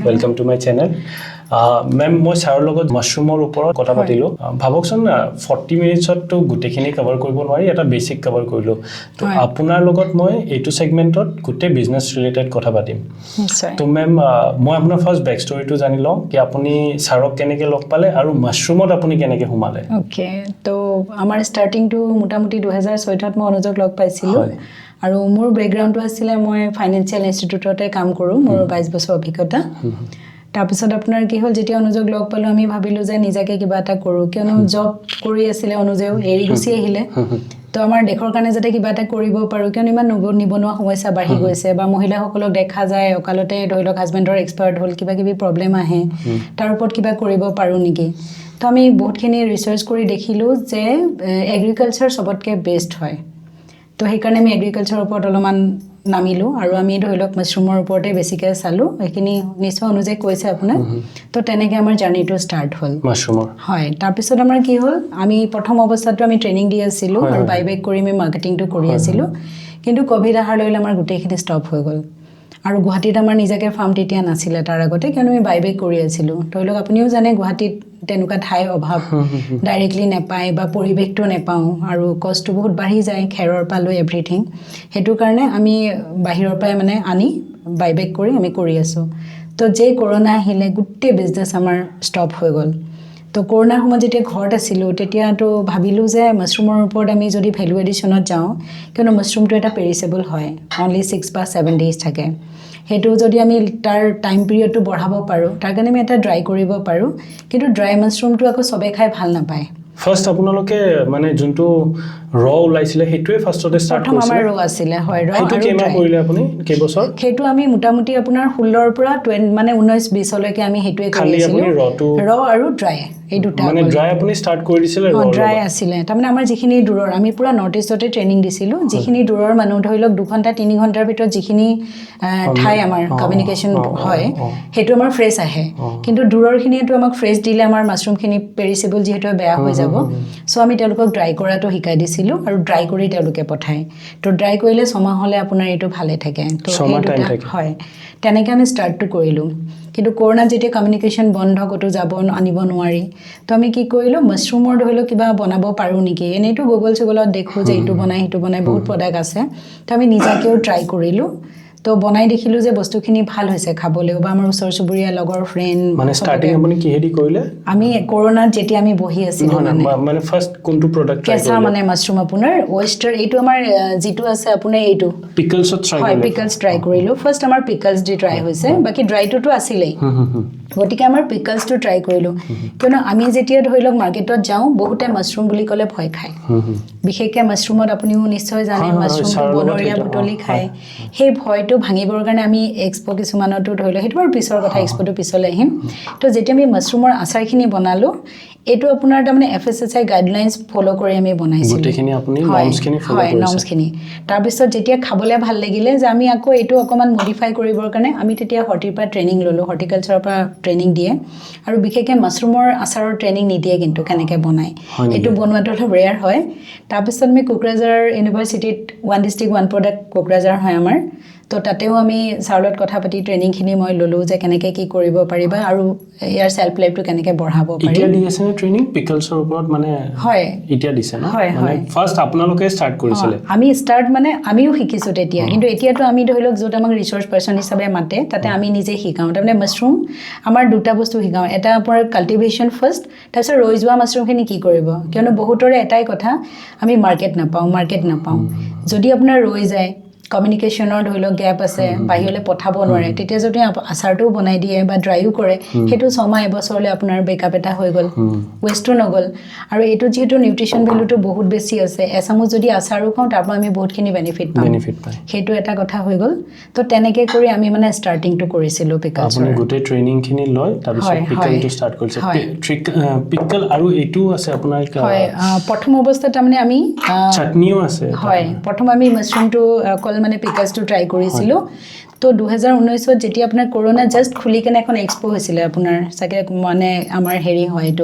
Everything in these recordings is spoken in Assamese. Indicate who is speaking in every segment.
Speaker 1: Welcome to my channel. Ma'am, মই ছাৰৰ লগত মাশৰুমৰ ওপৰত কথা পাতিলো ভাবকচোন 40 মিনিটছত তো গুটেখিনি কভাৰ কৰিব নোৱাৰি এটা বেসিক কভাৰ কৰিলো তো আপোনাৰ লগত মই এইটো সেগমেন্টত গুটে বিজনেস ৰিলেটেড কথা পাতিম
Speaker 2: নিশ্চয়
Speaker 1: তো মেম মই আপোনাৰ ফাৰ্স্ট ব্যাক ষ্টৰীটো জানি লওঁ কি আপুনি ছাৰক কেনেকে লগ পালে আৰু মাশৰুমত আপুনি কেনেকে সোমালে
Speaker 2: ওকে তো আমাৰ ষ্টাৰ্টিংটো মোটামুটি 2006 ত মই অনুযোগ লগ পাইছিলো আৰু মোৰ ব্যাকগ্ৰাউণ্ডটো আছিল মই ফাইনান্সিয়াল ইনষ্টিটিউটতে কাম কৰো মোৰ 22 বছৰ অভিজ্ঞতা তাৰপিছত আপোনাৰ কি হ'ল যেতিয়া অনুযোগ লগ পালো আমি ভাবিলো যে নিজাকে কিবা এটা কৰো কিয়নো জব কৰি আছিল অনুযোগ এৰি গুছি আহিলে তো আমাৰ দেশৰ কাৰণে যাতে কিবা এটা কৰিব পাৰো কিয়নো ইমান নিবনুৱা সমস্যা বাঢ়ি গৈছে বা মহিলাসকলক দেখা যায় অকালতে ধৰিলক হাজবেণ্ডৰ এক্সপায়াৰ্ড হ'ল কিবা কিবি প্ৰবলেম আহে তাৰ ওপৰত কিবা কৰিব পাৰো নেকি তো আমি বহুতখিনি ৰিসাৰ্চ কৰি দেখিলো যে এগ্ৰিকালচাৰ সবতকে বেষ্ট হয় তো সেইকাৰণে আমি এগ্ৰিকালচাৰৰ ওপৰত অলপমান নামিলো আৰু আমি ধৰিলক মাশৰুমৰ ওপৰতে বেছিকৈ চালো এইখিনি নিশ্চয় অনুযায়ী কৈছে আপোনাৰ তো তেনেকৈ আমাৰ জাৰ্নিটো ষ্টাৰ্ট হ'ল মাশৰুমৰ হয় তাৰপিছত আমাৰ কি হ'ল আমি প্ৰথম অৱস্থাটো আমি ট্ৰেইনিং দি আছিলোঁ আৰু বাইবেক কৰি আমি মাৰ্কেটিংটো কৰি আছিলোঁ কিন্তু কোভিড অহাৰ লগে আমাৰ গোটেইখিনি ষ্টপ হৈ গ'ল আৰু গুৱাহাটীত আমাৰ নিজাকে ফাৰ্ম তেতিয়া নাছিলে তাৰ আগতে কিয়নো আমি বাইবেক কৰি আছিলোঁ ধৰিলক আপুনিও জানে গুৱাহাটীত তেনেকুৱা ঠাই অভাৱ ডাইৰেক্টলি নেপায় বা পৰিৱেশটো নেপাওঁ আৰু কষ্টটো বহুত বাঢ়ি যায় খেৰৰ পৰা লৈ এভৰিথিং সেইটো কাৰণে আমি বাহিৰৰ পৰাই মানে আনি বাইবেক কৰি আমি কৰি আছোঁ তো যে কৰোণা আহিলে গোটেই বিজনেছ আমাৰ ষ্টপ হৈ গ'ল তো কৰোণাৰ সময়ত যেতিয়া ঘৰত আছিলোঁ তেতিয়াতো ভাবিলোঁ যে মাশৰুমৰ ওপৰত আমি যদি ভেলু এডিশ্যনত যাওঁ কিয়নো মাশৰুমটো এটা পেৰিছেবল হয় অনলি 6 বা 7 ডেজ থাকে হেতু যদি আমি তাৰ টাইম পিৰিয়ডটো বঢ়াব পাৰো তাৰ কাৰণে আমি এটা ড্ৰাই কৰিব পাৰো কিন্তু ড্ৰাই মাশৰুমটো আকৌ সবে খাই ভাল নাপায়
Speaker 1: ফাৰ্স্ট আপোনালোকে মানে যোনটো ৰ ওলাইছিলে হেতুৱে ফাৰ্স্টতে ষ্টাৰ্ট কৰিছিল
Speaker 2: প্ৰথম আমাৰ ৰ আছিলে হয় ৰ
Speaker 1: আৰু কেমা কৰিলে আপুনি কেবছৰ
Speaker 2: হেতু আমি মোটামুটি আপোনাৰ 16 ৰ পৰা 20 মানে 19 20 লৈকে আমি হেতুৱে কৰিছিলো ৰ আৰু ড্ৰাই এই দুটা
Speaker 1: মানে ড্ৰাই আপুনি ষ্টাৰ্ট কৰি দিছিলে ৰ
Speaker 2: ড্ৰাই আছিলে তাৰমানে আমাৰ যিখিনি দূৰৰ আমি পুৰা নৰ্থ ইষ্টতে ট্ৰেইনিং দিছিলো যিখিনি দূৰৰ মানুহ ধৰিলক 2 ঘণ্টা 3 ঘণ্টাৰ ভিতৰত যিখিনি ঠাই আমাৰ কমিউনিকেশ্যন হয় হেতু আমাৰ ফ্ৰেছ আহে কিন্তু দূৰৰখিনিটো আমাক ফ্ৰেছ দিলে আমাৰ মাশৰুমখিনি পেৰিছেবল যেহেতু বেয়া হৈ যাব সো আমি তেওঁলোকক ড্ৰাই কৰাটো শিকাই দিছিলো আৰু ড্ৰাই কৰি তেওঁলোকে পঠায় তো ড্ৰাই কৰিলে ছমাহলে আপোনাৰ এটো ভালে থাকে তো এই হয় তেনেকৈ আমি ষ্টাৰ্টটো কৰিলো কিন্তু কৰোনা যেতিয়া কমিউনিকেশ্যন বন্ধ কতো যাব আনিব নোৱাৰি তো আমি কি কৰিলো মাশৰুমৰ ধৰিলো কিবা বনাব পাৰো নেকি এনেটো গুগলত দেখো যে এইটো বনাই হেতু বনাই বহুত প্ৰডাক্ট আছে তো আমি নিজাকেও ট্ৰাই কৰিলো তো বনাই দেখিলো যে বস্তুখিনি ভাল হৈছে খাবলেও বা আমাৰ ওচৰ চুবুৰীয়া লগৰ ফ্ৰেন্ড
Speaker 1: মানে ষ্টাৰ্টিং আপুনি কি হেডি কৰিলে
Speaker 2: আমি কৰোনাত যেতিয়া আমি বহি আছিলো
Speaker 1: মানে ফাৰ্স্ট কোনটো প্ৰডাক্ট ট্ৰাই কৰিলে
Speaker 2: কেঁচা মানে মাশৰুম আপোনাৰ ওয়েস্টাৰ এইটো আমাৰ যেটো আছে আপোনাৰ এইটো
Speaker 1: পিকলছত ট্ৰাই কৰিলে
Speaker 2: হয় পিকলছ ট্ৰাই কৰিলো ফাৰ্স্ট আমাৰ পিকলছ দি ট্ৰাই হৈছে বাকি ড্ৰাইটোটো আছিলেই গতিকে আমাৰ পিকলছটো ট্ৰাই কৰিলো কিয়নো আমি যেতিয়া ধৰিলক মাৰ্কেটত যাওঁ বহুতে মাশৰুম বুলি ক'লে ভয় খায় বিশেষকৈ মাশৰুমত আপুনিও নিশ্চয় জানে মাশৰুমটো বনৰীয়া বুটলি খায় সেই ভয়টো ভাঙিবৰ কাৰণে আমি এক্সপো কিছুমানতো ধৰিলো সেইটো আৰু পিছৰ কথা এক্সপোটো পিছলৈ আহিম তো যেতিয়া আমি মাশৰুমৰ আচাৰখিনি বনালো এটো আপোনাৰ তাৰমানে এফএছএছআই গাইডলাইনছ ফলো কৰি আমি বনাইছিলো
Speaker 1: গুটেখিনি আপুনি নৰ্মছখিনি ফলো কৰিছে
Speaker 2: নৰ্মছখিনি তাৰ পিছত যেতিয়া খাবলে ভাল লাগিলে যে আমি আকৌ এটো অকমান মডিফাই কৰিবৰ কাৰণে আমি তেতিয়া হৰ্টিৰ পৰা ট্ৰেইনিং ললো হৰ্টিকালচাৰৰ পৰা ট্ৰেইনিং দিয়ে আৰু বিশেষকৈ মাশৰুমৰ আচাৰৰ ট্ৰেইনিং নিদিয়ে কিন্তু কেনেকৈ বনায় এটো বনোৱাটো অলপ ৰেয়াৰ হয় তাৰ পিছত আমি কোকৰাঝাৰ ইউনিভাৰ্চিটিত one district one product Kokrajhar হয় আমাৰ তো তাতেও আমি ছাৰত কথা পাতি ট্ৰেইনিংখিনি মই ললো যে কেনেকৈ কি কৰিব পাৰিবা আৰু ইয়াৰ সেলফ লাইফটো কেনেকৈ বঢ়াব পাৰি
Speaker 1: এতিয়া দি আছে ট্ৰেইনিং পিকলছৰ ওপৰত মানে
Speaker 2: হয়
Speaker 1: এতিয়া দিছে না মানে ফাৰ্স্ট আপোনালোকে ষ্টাৰ্ট কৰিছিলে
Speaker 2: আমি ষ্টাৰ্ট মানে আমিও শিকিছো তেতিয়া কিন্তু এতিয়াতো আমি ধৰিলক যত আমাক ৰিসোৰ্স পাৰসন হিচাপে মাতে তাতে আমি নিজে শিকাও তাৰমানে মাশৰুম আমাৰ দুটা বস্তু শিকাও এটা আপোনাৰ কাল্টিভেশ্যন ফাৰ্স্ট তাৰপিছত ৰৈ যোৱা মাশৰুমখিনি কি কৰিব কিয়নো বহুতৰে এটাই কথা আমি মাৰ্কেট নাপাওঁ যদি আপোনাৰ ৰৈ যায় কমিউনিকেশ্যনৰ ধৰিলক গ্যাপ আছে বাহিৰলৈ পঠাব নোৱাৰে তেতিয়া যদি আচাৰটোও বনাই দিয়ে বা ড্ৰাইও কৰে হেতু 6 মাহ এবছৰলৈ আপোনাৰ বেকআপ এটা হৈ গ'ল ওয়েষ্টটো নগল আৰু এটো যেহেতু নিউট্ৰিশন ভ্যালুটো বহুত বেছি আছে এসামুচ যদি আচাৰো খাওঁ তাৰ পৰা আমি বহুতখিনি বেনিফিট পাম হেতু এটা কথা হৈ গ'ল তো তেনেকৈ কৰি আমি মানে ষ্টাৰ্টিংটো কৰিছিলো পিকলছৰ
Speaker 1: আপুনি গোটে ট্ৰেইনিংখিনি লয় তাৰ পিছত পিকলটো ষ্টাৰ্ট কৰিছে পিকল আৰু এটো আছে আপোনাৰ
Speaker 2: হয় প্ৰথম অৱস্থাত তাৰমানে আমি
Speaker 1: চাটনিও আছে
Speaker 2: হয় প্ৰথম আমি মাশৰুমটো কল মানে পিকাৰ্ছটো ট্ৰাই কৰিছিলোঁ তো 2019ত যেতিয়া আপোনাৰ কৰোনা জাষ্ট খুলি কেনে এখন এক্সপো হৈছিলে আপোনাৰ চাগে মানে আমাৰ হেৰি হয় এইটো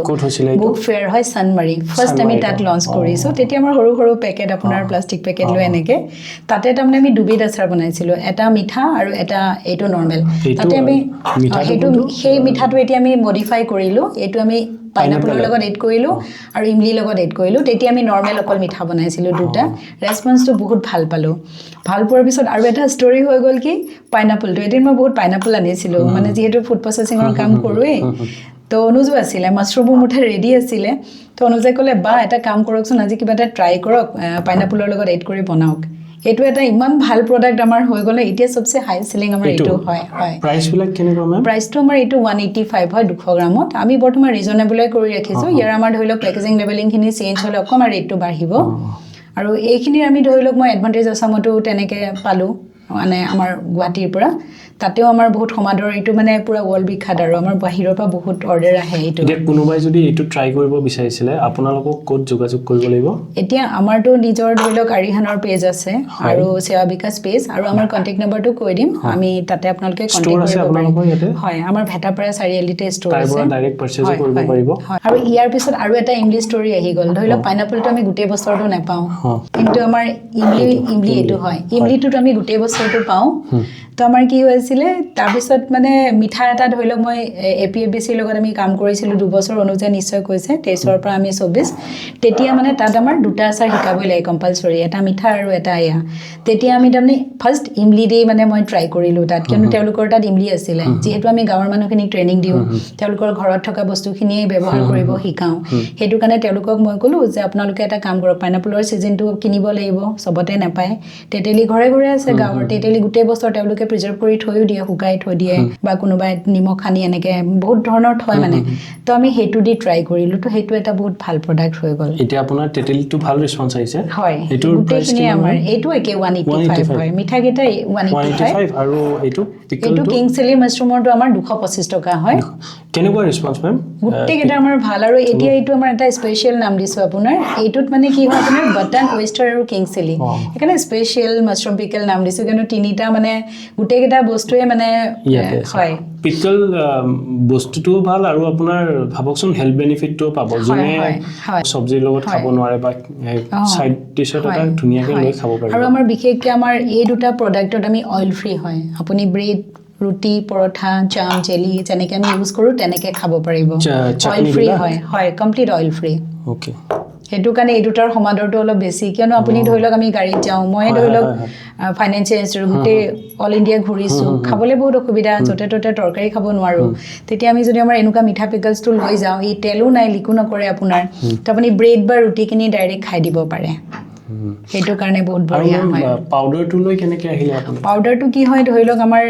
Speaker 2: বুক ফেয়াৰ হয় চানমাৰী ফাৰ্ষ্ট আমি তাত লঞ্চ কৰিছোঁ তেতিয়া আমাৰ সৰু সৰু পেকেট আপোনাৰ প্লাষ্টিক পেকেট লৈ এনেকৈ তাতে তাৰমানে আমি দুবিধ আচাৰ বনাইছিলোঁ এটা মিঠা আৰু এটা এইটো নৰ্মেল তাতে আমি সেইটো সেই মিঠাটো এতিয়া আমি মডিফাই কৰিলোঁ এইটো আমি পাইনাপলৰ লগত এড কৰিলোঁ আৰু ইমলিৰ লগত এড কৰিলোঁ তেতিয়া আমি নৰ্মেল অকল মিঠা বনাইছিলোঁ দুটা ৰেছপন্সটো বহুত ভাল পালোঁ ভাল পোৱাৰ পিছত আৰু এটা ষ্টৰি হৈ গ'ল কি পাইনাপলটো এদিন মই বহুত পাইনাপল আনিছিলোঁ মানে যিহেতু ফুড প্ৰচেছিঙৰ কাম কৰোঁৱেই তো অনুজো আছিলে মাছৰুমৰ মুঠা ৰেডি আছিলে তো অনুজে ক'লে বা এটা কাম কৰকচোন আজি কিবা এটা ট্ৰাই কৰক পাইনাপলৰ লগত এড কৰি বনাওক এইটো এটা ইমান ভাল প্ৰডাক্ট আমাৰ হৈ গ'লে এতিয়া সবচে হাই সেলিং আমাৰ এইটো হয় হয়
Speaker 1: প্ৰাইচবিলাক কেনেকুৱা মেম
Speaker 2: প্ৰাইচটো আমাৰ এইটো 185 হয় 200 গ্ৰামত আমি বৰ্তমান ৰিজনেবলে কৰি ৰাখিছোঁ ইয়াৰ আমাৰ ধৰি লওক পেকেজিং লেবেলিংখিনি চেঞ্জ হ'লে অকণমান ৰেটটো বাঢ়িব আৰু এইখিনিৰ আমি ধৰি লওক মই এডভান্টেজ আছামতো তেনেকৈ পালোঁ মানে আমাৰ গুৱাহাটীৰ পৰা তাতেও আমাৰ বহুত সমাদৰ এইটো মানে পুৰা ৱৰ্ল্ড বিখ্যাত আৰু আমাৰ বাহিৰৰ পৰা বহুত অৰ্ডাৰ আহে এইটো
Speaker 1: এতিয়া কোনোবাই যদি এইটো ট্ৰাই কৰিব বিচাৰিছিলে আপোনালোকক ক'ত যোগাযোগ কৰিব লাগিব
Speaker 2: এতিয়া আমাৰতো নিজৰ ধৰি লওক আৰিহানৰ পেজ আছে আৰু সেৱা বিকাশ পেজ আৰু আমাৰ কণ্টেক্ট নম্বৰটো কৈ দিম আমি তাতে আপোনালোকে কণ্টেক্ট কৰিব পাৰিব হয় আমাৰ ভেটাপাৰা চাৰিআলিতে ষ্ট'ৰ আছে
Speaker 1: তাৰপৰা ডাইৰেক্ট পাৰচেজ কৰিব পাৰিব
Speaker 2: আৰু ইয়াৰ পিছত আৰু এটা ইমলি ষ্টৰি আহি গ'ল ধৰি লওক পাইনাপলটো আমি গোটেই বছৰটো নাপাওঁ কিন্তু আমাৰ ইমলি এইটো হয় ইমলিটোতো আমি গোটেই বছৰটো পাওঁ তো আমাৰ কি হৈছিলে তাৰপিছত মানে মিঠা এটা ধৰি লওক মই APFBCৰ লগত আমি কাম কৰিছিলোঁ 2 বছৰ অনুযায়ী নিশ্চয় কৈছে 23ৰ পৰা আমি 24 তেতিয়া মানে তাত আমাৰ দুটা আচাৰ শিকাবই লাগে কম্পালচৰি এটা মিঠা আৰু এটা এয়া তেতিয়া আমি তাৰমানে ফাৰ্ষ্ট ইমলি দি মানে মই ট্ৰাই কৰিলোঁ তাত কিয়নো তেওঁলোকৰ তাত ইমলি আছিলে যিহেতু আমি গাঁৱৰ মানুহখিনিক ট্ৰেইনিং দিওঁ তেওঁলোকৰ ঘৰত থকা বস্তুখিনিয়ে ব্যৱহাৰ কৰিব শিকাওঁ সেইটো কাৰণে তেওঁলোকক মই ক'লোঁ যে আপোনালোকে এটা কাম কৰক পাইনাপলৰ ছিজনটো কিনিব লাগিব চবতে নাপায় তেতেলী ঘৰে ঘৰে আছে গাঁৱৰ তেতেলী গোটেই বছৰ তেওঁলোকে প্ৰিজাৰ্ভ কৰি থৈও দিয়ে শুকাই থৈ দিয়ে বা কোনোবাই নিমখ সানি এনেকৈ বহুত ধৰণৰ থয় মানে তো আমি সেইটো দি ট্ৰাই কৰিলোঁ তো সেইটো এটা বহুত ভাল প্ৰডাক্ট হৈ গ'ল
Speaker 1: এতিয়া আপোনাৰ তেতেলীটো ভাল ৰেছপন্স আহিছে
Speaker 2: হয় এইটোৰ প্ৰাইচখিনি আমাৰ এইটো একে 185 হয় মিঠাকেইটা 185
Speaker 1: আৰু এইটো
Speaker 2: কিং চিলি মাছৰুমৰটো আমাৰ 225 টকা হয়
Speaker 1: কেনেকুৱা ৰেছপন্স মেম
Speaker 2: গোটেইকেইটা আমাৰ ভাল আৰু এতিয়া এইটো আমাৰ এটা স্পেচিয়েল নাম দিছোঁ আপোনাৰ এইটোত মানে কি হয় আপোনাৰ বাটান ওয়েষ্টাৰ আৰু কিং চিলি সেইকাৰণে স্পেচিয়েল মাছৰুম পিকেল নাম দিছোঁ কিন্তু তিনিটা মানে গোটেইকেইটা বস্তুৱে মানে হয়
Speaker 1: পিকল বস্তুটোও ভাল আৰু আপোনাৰ ভাবকচোন হেল্থ বেনিফিটটোও পাব যোনে চব্জিৰ লগত খাব নোৱাৰে বা সাইড ডিছত এটা ধুনীয়াকৈ লৈ খাব পাৰিব
Speaker 2: আৰু আমাৰ বিশেষকৈ আমাৰ এই দুটা প্ৰডাক্টত আমি অইল ফ্ৰী হয় আপুনি ব্ৰেড ৰুটি পৰঠা জাম জেলি যেনেকৈ আমি ইউজ কৰোঁ তেনেকৈ খাব পাৰিব অইল ফ্ৰী হয় হয় কমপ্লিট অইল ফ্ৰী
Speaker 1: অ'কে
Speaker 2: সেইটো কাৰণে এই দুটাৰ সমাদৰটো অলপ বেছি কিয়নো আপুনি ধৰি লওক আমি গাড়ীত যাওঁ মই ধৰি লওক ফাইনেন্সিয়েল ইনষ্টিটিউট গোটেই অল ইণ্ডিয়া ঘূৰিছোঁ খাবলৈ বহুত অসুবিধা য'তে ত'তে তৰকাৰী খাব নোৱাৰোঁ তেতিয়া আমি যদি আমাৰ এনেকুৱা মিঠা পিকলছটো লৈ যাওঁ ই তেলো নাই লিকো নকৰে আপোনাৰ তো আপুনি ব্ৰেড বা ৰুটিখিনি ডাইৰেক্ট খাই দিব পাৰে সেইটো কাৰণে বহুত বঢ়িয়া হয়
Speaker 1: পাউডাৰটো লৈ কেনেকৈ আহিলে আপুনি
Speaker 2: পাউডাৰটো কি হয় ধৰি লওক আমাৰ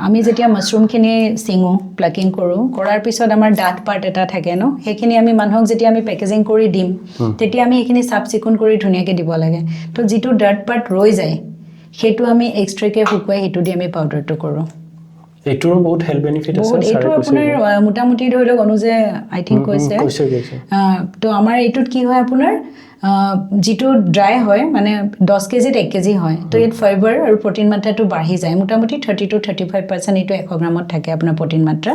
Speaker 2: আমি যেতিয়া মাছৰুমখিনি ছিঙো প্লাকিং কৰোঁ কৰাৰ পিছত আমাৰ ডাঠ পাৰ্ট এটা থাকে ন সেইখিনি আমি মানুহক যেতিয়া আমি পেকেজিং কৰি দিম তেতিয়া আমি সেইখিনি চাফ চিকুণ কৰি ধুনীয়াকৈ দিব লাগে তো যিটো ডাঠ পাৰ্ট ৰৈ যায় সেইটো আমি এক্সট্ৰাকৈ শুকুৱাই সেইটো দি আমি পাউডাৰটো কৰোঁ
Speaker 1: এইটোৰো বহুত হেল্থ বেনিফিট আছে
Speaker 2: এইটো আপোনাৰ মোটামুটি ধৰি লওক অনুজে আই থিংক কৈছে তো আমাৰ এইটোত কি হয় আপোনাৰ যিটো ড্ৰাই হয় মানে 10 কেজিত 1 কেজি হয় তো ইয়াত ফাইবাৰ আৰু প্ৰটিন মাত্ৰাটো বাঢ়ি যায় মোটামুটি 30 to 35% এইটো 100 গ্ৰামত থাকে আপোনাৰ প্ৰটিন মাত্ৰা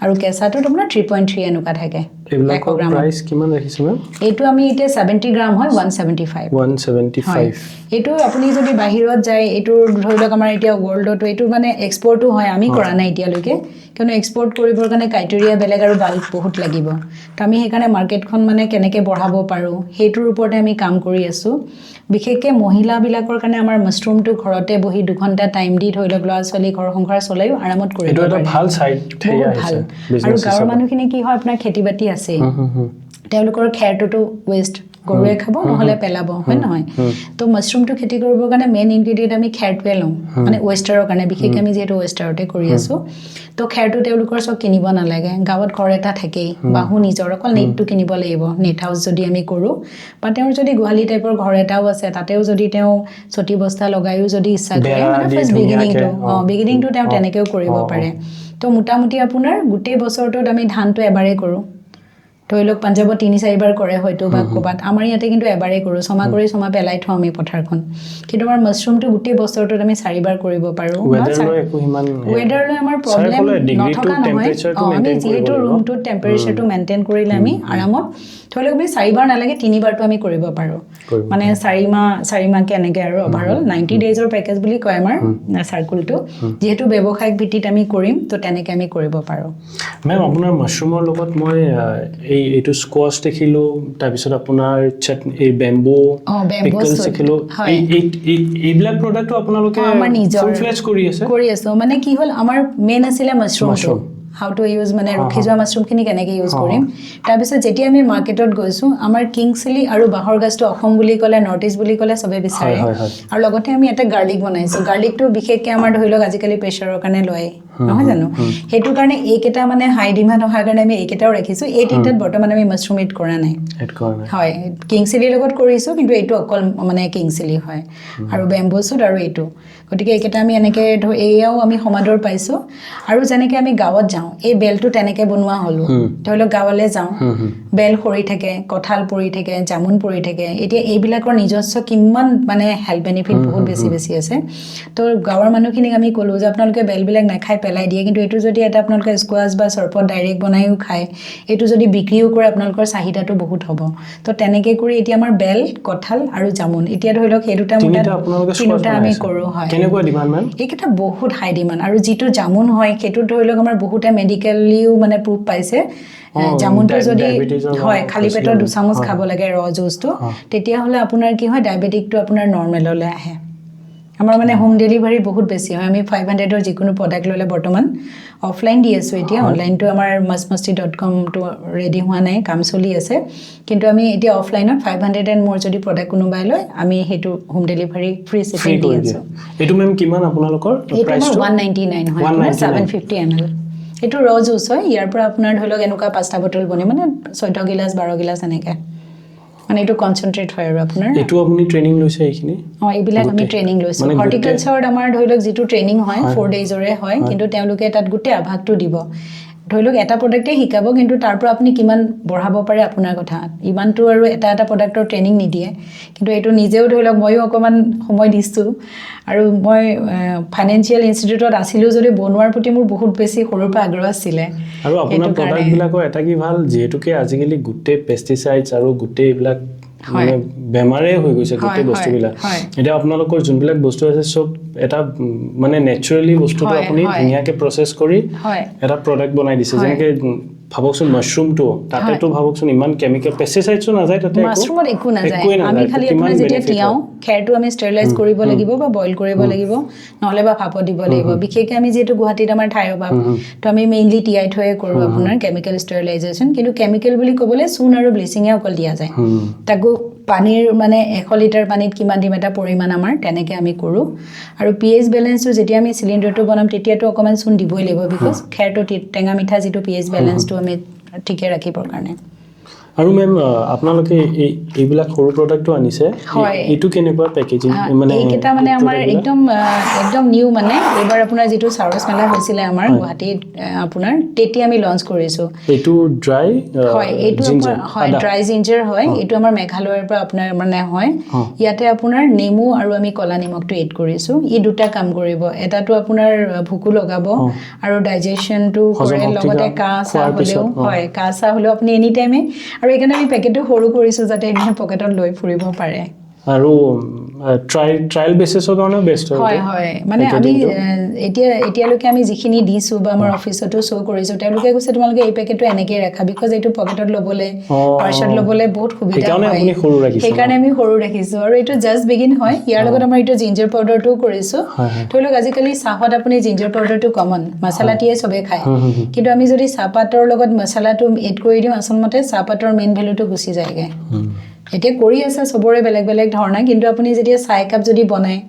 Speaker 2: আৰু কেঁচাটোত আপোনাৰ 3.3 এনেকুৱা থাকে
Speaker 1: এইবিলাকৰ প্ৰাইচ কিমান ৰাখিছে মেম
Speaker 2: এইটো আমি এতিয়া 70 গ্ৰাম হয় 175 এইটো আপুনি যদি বাহিৰত যায় এইটো ধৰি লওক আমাৰ এতিয়া ৱৰ্ল্ডতো এইটো মানে এক্সপৰ্টো হয় আমি কৰা নাই এতিয়ালৈকে কিয়নো এক্সপৰ্ট কৰিবৰ কাৰণে ক্ৰাইটেৰিয়া বেলেগ আৰু বাল্ক বহুত লাগিব তো আমি সেইকাৰণে মাৰ্কেটখন মানে কেনেকৈ বঢ়াব পাৰোঁ সেইটোৰ ওপৰতে আমি কাম কৰি আছোঁ বিশেষকৈ মহিলাবিলাকৰ কাৰণে আমাৰ মাছৰুমটো ঘৰতে বহি 2 ঘণ্টা টাইম দি ধৰি লওক ল'ৰা ছোৱালী ঘৰ সংসাৰ চলায়ো আৰামত কৰিব পাৰে
Speaker 1: এইটো এটা ভাল চাইড
Speaker 2: ভাল আৰু গাঁৱৰ মানুহখিনি কি হয় আপোনাৰ খেতি বাতি আছে তেওঁলোকৰ খেৰটোতো ৱেষ্ট গৰুৱে খাব নহ'লে পেলাব হয় নহয় তো মাছৰুমটো খেতি কৰিবৰ কাৰণে মেইন ইনগ্ৰিডিয়েণ্ট আমি খেৰটোৱে লওঁ মানে ৱেষ্টাৰৰ কাৰণে বিশেষকৈ আমি যিহেতু ৱেষ্টাৰতে কৰি আছোঁ তো খেৰটো তেওঁলোকৰ চব কিনিব নালাগে গাঁৱত ঘৰ এটা থাকেই বাহু নিজৰ অকল নেটটো কিনিব লাগিব নেট হাউচ যদি আমি কৰোঁ বা তেওঁৰ যদি গোহালি টাইপৰ ঘৰ এটাও আছে তাতেও যদি তেওঁ চটি বস্তা লগায়ো যদি ইচ্ছা কৰে মানে ফাৰ্ষ্ট বিগিনিংটো তেওঁ তেনেকৈও কৰিব পাৰে তো মোটামুটি আপোনাৰ গোটেই বছৰটোত আমি ধানটো এবাৰেই কৰোঁ তো ধৰি লওক পাঞ্জাবত 3-4 বাৰ কৰে হয়তো বা ক'ৰবাত আমাৰ ইয়াতে কিন্তু এবাৰেই কৰোঁ ছমাহ কৰি ছমাহ পেলাই থওঁ আমি পথাৰখন কিন্তু আমাৰ মাছৰুমটো গোটেই বছৰটোত আমি 4 বাৰ কৰিব পাৰোঁ ৱেডাৰলৈ আমাৰ প্ৰব্লেম নথকা নহয় আমি যিহেতু ৰুমটোত টেম্পাৰেচাৰটো মেইনটেইন কৰিলে আমি আৰামত ধৰি লওক আমি 4 বাৰ নালাগে 3 বাৰটো আমি কৰিব পাৰোঁ মানে 4 মাহকৈ এনেকৈ আৰু অভাৰঅল 90 ডেইজৰ পেকেজ বুলি কয় আমাৰ চাৰ্কুলটো যিহেতু ব্যৱসায়িক ভিত্তিত আমি কৰিম তো তেনেকৈ আমি কৰিব পাৰোঁ
Speaker 1: মেম আপোনাৰ মাছৰুমৰ লগত মই এইটো স্কোৱাছ দেখিলোঁ তাৰপিছত আপোনাৰ এই বেম্বু পিকলছ দেখিলোঁ এইবিলাক প্ৰডাক্টটো আপোনালোকে ফুল ফ্লেজ কৰি আছে
Speaker 2: মানে কি হ'ল আমাৰ মেইন আছিলে মাছৰুম হাউ টু ইউজ মানে ৰখি যোৱা মাছৰুমখিনি কেনেকৈ ইউজ কৰিম তাৰপিছত যেতিয়া আমি মাৰ্কেটত গৈছোঁ আমাৰ কিং চিলি আৰু বাঁহৰ গাজটো অসম বুলি ক'লে নৰ্থ ইষ্ট বুলি ক'লে চবে বিচাৰে আৰু লগতে আমি এটা গাৰ্লিক বনাইছোঁ গাৰ্লিকটো বিশেষকৈ আমাৰ ধৰি লওক আজিকালি প্ৰেছাৰৰ কাৰণে লয় নহয় জানো সেইটো কাৰণে এইকেইটা মানে হাই ডিমাণ্ড অহাৰ কাৰণে আমি এইকেইটাও ৰাখিছোঁ এই তিনিটাত বৰ্তমান আমি মাছৰুম এড কৰা নাই হয় কিং চিলিৰ লগত কৰিছোঁ কিন্তু এইটো অকল মানে কিং চিলি হয় আৰু বেম্বো চুট আৰু এইটো গতিকে এইকেইটা আমি এনেকৈ এয়াও আমি সমাদৰ পাইছোঁ আৰু যেনেকৈ আমি গাঁৱত যাওঁ এই বেলটো তেনেকৈ বনোৱা হ'লোঁ ধৰি লওক গাঁৱলৈ যাওঁ বেল সৰি থাকে কঁঠাল পৰি থাকে জামুন পৰি থাকে এতিয়া এইবিলাকৰ নিজস্ব কিমান মানে হেল্থ বেনিফিট বহুত বেছি আছে তো গাঁৱৰ মানুহখিনিক আমি ক'লোঁ যে আপোনালোকে বেলবিলাক নাখাই পেলাই দিয়ে কিন্তু এইটো যদি এটা আপোনালোকে স্কোৱাছ বা চৰবত ডাইৰেক্ট বনায়ো খায় এইটো যদি বিক্ৰীও কৰে আপোনালোকৰ চাহিদাটো বহুত হ'ব তো তেনেকৈ কৰি এতিয়া আমাৰ বেল কঁঠাল আৰু জামুন এতিয়া ধৰি লওক সেই তিনিটা আমি কৰোঁ হয় এইকেইটা বহুত হাই ডিমাণ্ড আৰু যিটো জামুন হয় সেইটো ধৰি লওক আমাৰ বহুতে মেডিকেলিও মানে প্ৰুফ পাইছে জামুনটো যদি হয় খালী পেটত 2 চামুচ খাব লাগে ৰ জুচটো তেতিয়াহ'লে আপোনাৰ কি হয় ডায়েবেটিকটো আপোনাৰ নৰ্মেললৈ আহে আমাৰ মানে হোম ডেলিভাৰী বহুত বেছি হয় আমি 500ৰ যিকোনো প্ৰডাক্ট ল'লে বৰ্তমান অফলাইন দি আছোঁ এতিয়া অনলাইনটো আমাৰ masmasti.com-টো ৰেডি হোৱা নাই কাম চলি আছে কিন্তু আমি এতিয়া অফলাইনত 500 এণ্ড মোৰ যদি প্ৰডাক্ট কোনোবাই লয় আমি সেইটো হোম ডেলিভাৰী ফ্ৰী শ্বিপিং দি আছোঁ
Speaker 1: এইটো মেম কিমান আপোনালোকৰ
Speaker 2: প্ৰাইচটো 199 হয় 750 ml এইটো ৰ জুচ হয় ইয়াৰ পৰা আপোনাৰ ধৰি লওক এনেকুৱা 5টা বটল বনে মানে 14 গিলাচ 12 গিলাচ এনেকৈ মানে এইটো কনচেনট্ৰেট হয় আৰু আপোনাৰ
Speaker 1: এইটো আপুনি ট্ৰেইনিং লৈছে এইখিনি
Speaker 2: এইবিলাক আমি ট্ৰেইনিং লৈছোঁ হৰ্টিকালচাৰত আমাৰ ধৰি লওক যিটো ট্ৰেইনিং হয় 4 ডেইজৰে হয় কিন্তু তেওঁলোকে তাত গোটেই আভাসটো দিব ধৰি লওক এটা প্ৰডাক্টেই শিকাব কিন্তু তাৰ পৰা আপুনি কিমান বঢ়াব পাৰে আপোনাৰ কথা ইমানটো আৰু এটা প্ৰডাক্টৰ ট্ৰেইনিং নিদিয়ে কিন্তু এইটো নিজেও ধৰি লওক ময়ো অকণমান সময় দিছোঁ আৰু মই ফাইনেন্সিয়েল ইনষ্টিটিউটত আছিলোঁ যদি বনোৱাৰ প্ৰতি মোৰ বহুত বেছি সৰুৰ পৰা আগ্ৰহ আছিলে
Speaker 1: আৰু আপোনাৰ প্ৰডাক্টবিলাকৰ এটা কি ভাল যিহেতুকে আজিকালি গোটেই পেষ্টিচাইডছ আৰু গোটেই এইবিলাক মানে বেমাৰে হৈ গৈছে গোটেই বস্তুবিলাক এতিয়া আপোনালোকৰ যোনবিলাক বস্তু আছে চব এটা মানে নেচাৰেলি বস্তুটো আপুনি ধুনীয়াকৈ প্ৰচেছ কৰি এটা প্ৰডাক্ট বনাই দিছে যেনেকৈ ভাবকচোন মাছৰুমটো তাতেতো ভাবকচোন ইমান কেমিকেল পেষ্টিচাইডছো নাযায় তাতে
Speaker 2: মাছৰুমত একো নাযায় আমি খালি আপোনাৰ যেতিয়া তিয়াওঁ খেৰটো আমি ষ্টেৰিলাইজ কৰিব লাগিব বা বইল কৰিব লাগিব নহ'লে বা ভাপত দিব লাগিব বিশেষকৈ আমি যিহেতু গুৱাহাটীত আমাৰ ঠাইৰ অভাৱ তো আমি মেইনলি তিয়াই থৈয়ে কৰোঁ আপোনাৰ কেমিকেল ষ্টেৰিলাইজেশ্যন কিন্তু কেমিকেল বুলি ক'বলৈ চূণ আৰু ব্লিচিঙে অকল দিয়া যায় তাকো পানীৰ মানে 100 লিটাৰ পানীত কিমান দিম এটা পৰিমাণ আমাৰ তেনেকৈ আমি কৰোঁ আৰু pH বেলেঞ্চটো যেতিয়া আমি চিলিণ্ডাৰটো বনাম তেতিয়াতো অকণমান চূণ দিবই লাগিব বিকজ খেৰটো টেঙা মিঠা যিটো pH বেলেঞ্চটো আমি ঠিকে ৰাখিবৰ কাৰণে
Speaker 1: আৰু মেম আপোনালোকে এইবিলাক সৰু প্ৰডাক্টটো আনিছে এইটো কেনেকুৱা পেকেজিং মানে
Speaker 2: এইকেইটা মানে আমাৰ একদম নিউ মানে এইবাৰ আপোনাৰ যিটো চাৰছ মেলা হৈছিলে আমাৰ গুৱাহাটীত আপোনাৰ তেতিয়া আমি লঞ্চ কৰিছোঁ
Speaker 1: এইটো ড্ৰাই
Speaker 2: হয় এইটো হয় ড্ৰাই জিঞ্জাৰ হয় এইটো আমাৰ মেঘালয়ৰ পৰা আপোনাৰ মানে হয় ইয়াতে আপোনাৰ নেমু আৰু আমি কলা নিমখটো এড কৰিছোঁ ই দুটা কাম কৰিব এটাটো আপোনাৰ ভোকো লগাব আৰু ডাইজেশ্যনটো কৰে লগতে কাহ চাহ হ'লেও আপুনি এনি টাইমে আৰু এইকাৰণে আমি পেকেটটো সৰু কৰিছোঁ যাতে এনেকৈ পকেটত লৈ ফুৰিব পাৰে
Speaker 1: আৰু ট্ৰায়েল বেচিছৰ কাৰণেও বেষ্ট
Speaker 2: হয় মানে আমি এতিয়ালৈকে আমি যিখিনি দিছোঁ বা আমাৰ অফিচতো শ্ব' কৰিছোঁ তেওঁলোকে কৈছে তোমালোকে এই পেকেটটো এনেকৈয়ে ৰাখা বিকজ এইটো পকেটত ল'বলৈ পাৰ্চত ল'বলৈ বহুত সুবিধা হয় সেইকাৰণে আমি সৰু ৰাখিছোঁ আৰু এইটো জাষ্ট বিগিন হয় ইয়াৰ লগত আমাৰ এইটো জিঞ্জাৰ পাউডাৰটোও কৰিছোঁ ধৰি লওক আজিকালি চাহত আপুনি জিঞ্জাৰ পাউডাৰটো কমন মছলা টিয়ে চবেই খায় কিন্তু আমি যদি চাহপাতৰ লগত মছলাটো এড কৰি দিওঁ আচলতে চাহপাতৰ মেইন ভেলুটো গুচি যায়গৈ এতিয়া কৰি আছে চবৰে বেলেগ বেলেগ ধৰণা, কিন্তু আপুনি যেতিয়া চাহ একাপ যদি বনায়